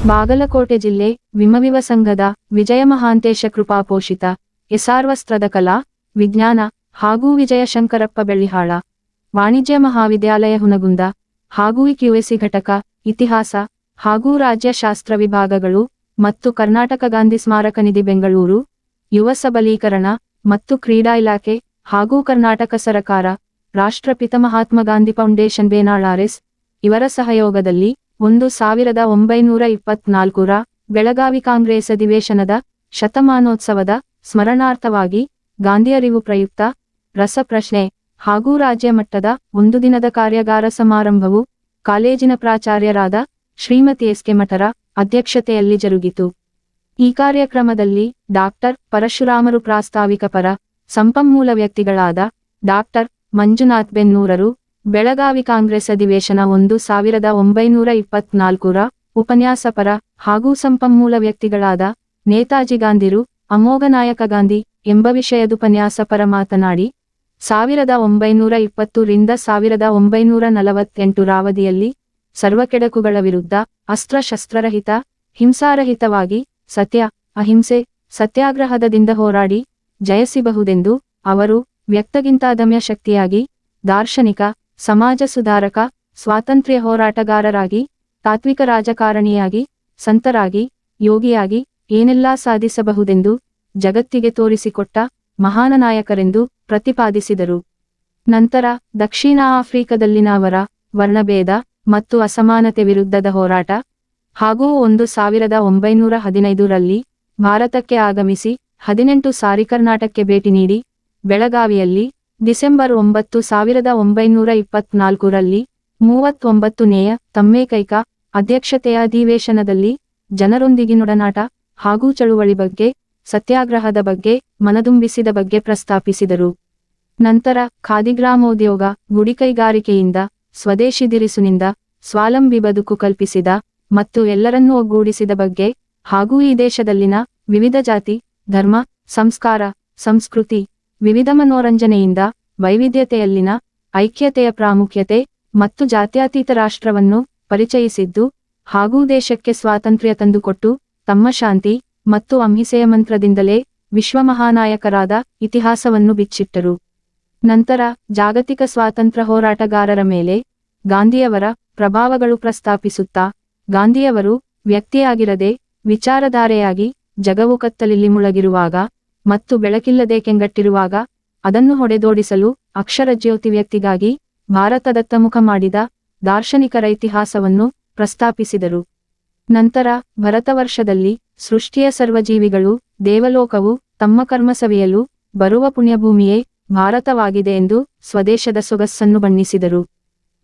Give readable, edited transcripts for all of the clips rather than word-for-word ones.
ಬಾಗಲಕೋಟೆ ಜಿಲ್ಲೆ ವಿಮವಿವ ಸಂಘದ ವಿಜಯ ಮಹಾಂತೇಶ ಕೃಪಾಪೋಷಿತ ಎಸ್ಆರ್ವಸ್ತ್ರದ ಕಲಾ ವಿಜ್ಞಾನ ಹಾಗೂ ವಿಜಯ ಶಂಕರಪ್ಪ ಬೆಳ್ಳಿಹಾಳ ವಾಣಿಜ್ಯ ಮಹಾವಿದ್ಯಾಲಯ ಹುನಗುಂದ ಹಾಗೂ ಕ್ಯೂಎಸಿ ಘಟಕ ಇತಿಹಾಸ ಹಾಗೂ ರಾಜ್ಯಶಾಸ್ತ್ರ ವಿಭಾಗಗಳು ಮತ್ತು ಕರ್ನಾಟಕ ಗಾಂಧಿ ಸ್ಮಾರಕ ನಿಧಿ ಬೆಂಗಳೂರು ಯುವ ಸಬಲೀಕರಣ ಮತ್ತು ಕ್ರೀಡಾ ಇಲಾಖೆ ಹಾಗೂ ಕರ್ನಾಟಕ ಸರಕಾರ ರಾಷ್ಟ್ರಪಿತ ಮಹಾತ್ಮ ಗಾಂಧಿ ಫೌಂಡೇಶನ್ ಬೇನಾಳ್ ಇವರ ಸಹಯೋಗದಲ್ಲಿ 1924ರ ಬೆಳಗಾವಿ ಕಾಂಗ್ರೆಸ್ ಅಧಿವೇಶನದ ಶತಮಾನೋತ್ಸವದ ಸ್ಮರಣಾರ್ಥವಾಗಿ ಗಾಂಧಿ ಅರಿವು ಪ್ರಯುಕ್ತ ರಸಪ್ರಶ್ನೆ ಹಾಗೂ ರಾಜ್ಯ ಮಟ್ಟದ ಒಂದು ದಿನದ ಕಾರ್ಯಾಗಾರ ಸಮಾರಂಭವು ಕಾಲೇಜಿನ ಪ್ರಾಚಾರ್ಯರಾದ ಶ್ರೀಮತಿ ಎಸ್.ಕೆ. ಮಠರ ಅಧ್ಯಕ್ಷತೆಯಲ್ಲಿ ಜರುಗಿತು. ಈ ಕಾರ್ಯಕ್ರಮದಲ್ಲಿ ಡಾಕ್ಟರ್ ಪರಶುರಾಮರು ಪ್ರಾಸ್ತಾವಿಕ ಪರ, ಸಂಪನ್ಮೂಲ ವ್ಯಕ್ತಿಗಳಾದ ಡಾಕ್ಟರ್ ಮಂಜುನಾಥ್ ಬೆನ್ನೂರರು ಬೆಳಗಾವಿ ಕಾಂಗ್ರೆಸ್ ಅಧಿವೇಶನ 1924ರ ಉಪನ್ಯಾಸಪರ ಹಾಗೂ ಸಂಪನ್ಮೂಲ ವ್ಯಕ್ತಿಗಳಾದ ನೇತಾಜಿ ಗಾಂಧಿರು ಅಮೋಘ ನಾಯಕ ಗಾಂಧಿ ಎಂಬ ವಿಷಯದುಪನ್ಯಾಸಪರ ಮಾತನಾಡಿ 1920ರಿಂದ 1948ರ ಅವಧಿಯಲ್ಲಿ ಸರ್ವಕೆಡಕುಗಳ ವಿರುದ್ಧ ಅಸ್ತ್ರಶಸ್ತ್ರರಹಿತ ಹಿಂಸಾರಹಿತವಾಗಿ ಸತ್ಯ ಅಹಿಂಸೆ ಸತ್ಯಾಗ್ರಹದಿಂದ ಹೋರಾಡಿ ಜಯಿಸಬಹುದೆಂದು ಅವರು ವ್ಯಕ್ತಗಿಂತ ಅದಮ್ಯ ಶಕ್ತಿಯಾಗಿ ದಾರ್ಶನಿಕ ಸಮಾಜ ಸುಧಾರಕ ಸ್ವಾತಂತ್ರ್ಯ ಹೋರಾಟಗಾರರಾಗಿ ತಾತ್ವಿಕ ರಾಜಕಾರಣಿಯಾಗಿ ಸಂತರಾಗಿ ಯೋಗಿಯಾಗಿ ಏನೆಲ್ಲಾ ಸಾಧಿಸಬಹುದೆಂದು ಜಗತ್ತಿಗೆ ತೋರಿಸಿಕೊಟ್ಟ ಮಹಾನ ನಾಯಕರೆಂದು ಪ್ರತಿಪಾದಿಸಿದರು. ನಂತರ ದಕ್ಷಿಣ ಆಫ್ರಿಕಾದಲ್ಲಿನ ಅವರ ವರ್ಣಭೇದ ಮತ್ತು ಅಸಮಾನತೆ ವಿರುದ್ಧದ ಹೋರಾಟ ಹಾಗೂ 1915ರಲ್ಲಿ ಭಾರತಕ್ಕೆ ಆಗಮಿಸಿ 18 ಸಾರಿ ಕರ್ನಾಟಕಕ್ಕೆ ಭೇಟಿ ನೀಡಿ ಬೆಳಗಾವಿಯಲ್ಲಿ ಡಿಸೆಂಬರ್ 9, 1924ರಲ್ಲಿ 39ನೇಯ ತಮ್ಮೇಕೈಕ ಅಧ್ಯಕ್ಷತೆಯ ಅಧಿವೇಶನದಲ್ಲಿ ಜನರೊಂದಿಗಿನೊಡನಾಟ ಹಾಗೂ ಚಳುವಳಿ ಬಗ್ಗೆ ಸತ್ಯಾಗ್ರಹದ ಬಗ್ಗೆ ಮನದುಂಬಿಸಿದ ಬಗ್ಗೆ ಪ್ರಸ್ತಾಪಿಸಿದರು. ನಂತರ ಖಾದಿಗ್ರಾಮೋದ್ಯೋಗ ಗುಡಿಕೈಗಾರಿಕೆಯಿಂದ ಸ್ವದೇಶಿ ದಿರಿಸುನಿಂದ ಸ್ವಾವಲಂಬಿ ಬದುಕು ಕಲ್ಪಿಸಿದ ಮತ್ತು ಎಲ್ಲರನ್ನೂ ಒಗ್ಗೂಡಿಸಿದ ಬಗ್ಗೆ ಹಾಗೂ ಈ ದೇಶದಲ್ಲಿನ ವಿವಿಧ ಜಾತಿ ಧರ್ಮ ಸಂಸ್ಕಾರ ಸಂಸ್ಕೃತಿ ವಿವಿಧ ಮನೋರಂಜನೆಯಿಂದ ವೈವಿಧ್ಯತೆಯಲ್ಲಿನ ಐಕ್ಯತೆಯ ಪ್ರಾಮುಖ್ಯತೆ ಮತ್ತು ಜಾತ್ಯತೀತ ರಾಷ್ಟ್ರವನ್ನು ಪರಿಚಯಿಸಿದ್ದು ಹಾಗೂ ದೇಶಕ್ಕೆ ಸ್ವಾತಂತ್ರ್ಯ ತಂದುಕೊಟ್ಟು ತಮ್ಮ ಶಾಂತಿ ಮತ್ತು ಅಹಿಂಸೆಯ ಮಂತ್ರದಿಂದಲೇ ವಿಶ್ವ ಮಹಾನಾಯಕರಾದ ಇತಿಹಾಸವನ್ನು ಬಿಚ್ಚಿಟ್ಟರು. ನಂತರ ಜಾಗತಿಕ ಸ್ವಾತಂತ್ರ್ಯ ಹೋರಾಟಗಾರರ ಮೇಲೆ ಗಾಂಧಿಯವರ ಪ್ರಭಾವಗಳು ಪ್ರಸ್ತಾಪಿಸುತ್ತಾ ಗಾಂಧಿಯವರು ವ್ಯಕ್ತಿಯಾಗಿರದೆ ವಿಚಾರಧಾರೆಯಾಗಿ ಜಗವು ಕತ್ತಲಲ್ಲಿ ಮುಳುಗಿರುವಾಗ ಮತ್ತು ಬೆಳಕಿಲ್ಲದೆ ಕೆಂಗಟ್ಟಿರುವಾಗ ಅದನ್ನು ಹೊಡೆದೋಡಿಸಲು ಅಕ್ಷರಜ್ಯೋತಿ ವ್ಯಕ್ತಿಗಾಗಿ ಭಾರತದತ್ತ ಮುಖ ಮಾಡಿದ ದಾರ್ಶನಿಕರ ಇತಿಹಾಸವನ್ನು ಪ್ರಸ್ತಾಪಿಸಿದರು. ನಂತರ ಭರತವರ್ಷದಲ್ಲಿ ಸೃಷ್ಟಿಯ ಸರ್ವಜೀವಿಗಳು ದೇವಲೋಕವು ತಮ್ಮ ಕರ್ಮ ಸವಿಯಲು ಬರುವ ಪುಣ್ಯಭೂಮಿಯೇ ಭಾರತವಾಗಿದೆ ಎಂದು ಸ್ವದೇಶದ ಸೊಗಸನ್ನು ಬಣ್ಣಿಸಿದರು.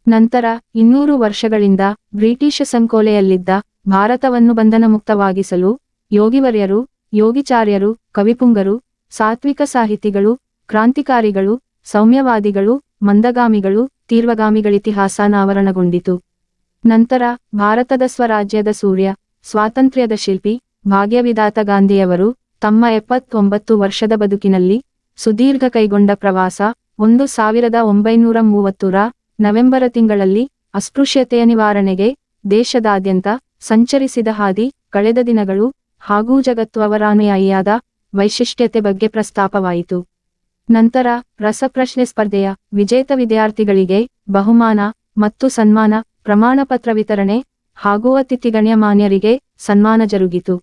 ನಂತರ 200 ವರ್ಷಗಳಿಂದ ಬ್ರಿಟಿಷ್ ಸಂಕೋಲೆಯಲ್ಲಿದ್ದ ಭಾರತವನ್ನು ಬಂಧನ ಮುಕ್ತವಾಗಿಸಲು ಯೋಗಿವರ್ಯರು ಯೋಗಿಚಾರ್ಯರು ಕವಿಪುಂಗರು ಸಾತ್ವಿಕ ಸಾಹಿತಿಗಳು ಕ್ರಾಂತಿಕಾರಿಗಳು ಸೌಮ್ಯವಾದಿಗಳು ಮಂದಗಾಮಿಗಳು ತೀವ್ರಗಾಮಿಗಳಿತಿಹಾಸ ಅನಾವರಣಗೊಂಡಿತು. ನಂತರ ಭಾರತದ ಸ್ವರಾಜ್ಯದ ಸೂರ್ಯ ಸ್ವಾತಂತ್ರ್ಯದ ಶಿಲ್ಪಿ ಭಾಗ್ಯವಿಧಾತ ಗಾಂಧಿಯವರು ತಮ್ಮ 79 ವರ್ಷದ ಬದುಕಿನಲ್ಲಿ ಸುದೀರ್ಘ ಕೈಗೊಂಡ ಪ್ರವಾಸ 1930ರ ನವೆಂಬರ ತಿಂಗಳಲ್ಲಿ ಅಸ್ಪೃಶ್ಯತೆಯ ನಿವಾರಣೆಗೆ ದೇಶದಾದ್ಯಂತ ಸಂಚರಿಸಿದ ಹಾದಿ ಕಳೆದ ದಿನಗಳು ಹಾಗೂ ಜಗತ್ತು ಅವರ ಅನುಯಾಯಿಯಾದ ವೈಶಿಷ್ಟ್ಯತೆ ಬಗ್ಗೆ ಪ್ರಸ್ತಾಪವಾಯಿತು. ನಂತರ ರಸಪ್ರಶ್ನೆ ಸ್ಪರ್ಧೆಯ ವಿಜೇತ ವಿದ್ಯಾರ್ಥಿಗಳಿಗೆ ಬಹುಮಾನ ಮತ್ತು ಸನ್ಮಾನ ಪ್ರಮಾಣಪತ್ರ ವಿತರಣೆ ಹಾಗೂ ಅತಿಥಿ ಗಣ್ಯಮಾನ್ಯರಿಗೆ ಸನ್ಮಾನ ಜರುಗಿತು.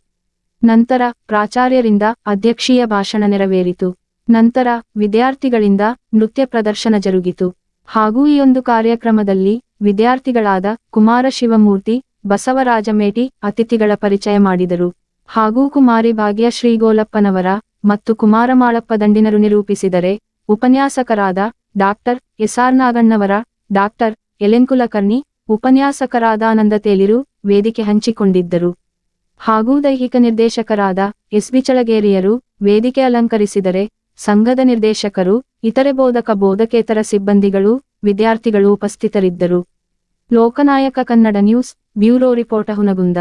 ನಂತರ ಪ್ರಾಚಾರ್ಯರಿಂದ ಅಧ್ಯಕ್ಷೀಯ ಭಾಷಣ ನೆರವೇರಿತು. ನಂತರ ವಿದ್ಯಾರ್ಥಿಗಳಿಂದ ನೃತ್ಯ ಪ್ರದರ್ಶನ ಜರುಗಿತು. ಹಾಗೂ ಈ ಒಂದು ಕಾರ್ಯಕ್ರಮದಲ್ಲಿ ವಿದ್ಯಾರ್ಥಿಗಳಾದ ಕುಮಾರ ಶಿವಮೂರ್ತಿ ಬಸವರಾಜ ಮೇಟಿ ಅತಿಥಿಗಳ ಪರಿಚಯ ಮಾಡಿದರು. ಹಾಗೂ ಕುಮಾರಿ ಭಾಗ್ಯ ಶ್ರೀಗೋಲಪ್ಪನವರ ಮತ್ತು ಕುಮಾರ ಮಾಳಪ್ಪ ದಂಡಿನರು ನಿರೂಪಿಸಿದರೆ ಉಪನ್ಯಾಸಕರಾದ ಡಾಕ್ಟರ್ ಎಸ್.ಆರ್. ನಾಗಣ್ಣವರ doctor L N. ಕುಲಕರ್ಣಿ ಉಪನ್ಯಾಸಕರಾದ ಆನಂದ ತೇಲಿರು ವೇದಿಕೆ ಹಂಚಿಕೊಂಡಿದ್ದರು. ಹಾಗೂ ದೈಹಿಕ ನಿರ್ದೇಶಕರಾದ ಎಸ್.ಬಿ. ಚಳಗೇರಿಯರು ವೇದಿಕೆ ಅಲಂಕರಿಸಿದರೆ ಸಂಘದ ನಿರ್ದೇಶಕರು ಇತರೆ ಬೋಧಕೇತರ ಸಿಬ್ಬಂದಿಗಳು ವಿದ್ಯಾರ್ಥಿಗಳು ಉಪಸ್ಥಿತರಿದ್ದರು. Loknayak Kannada news bureau report Hungund.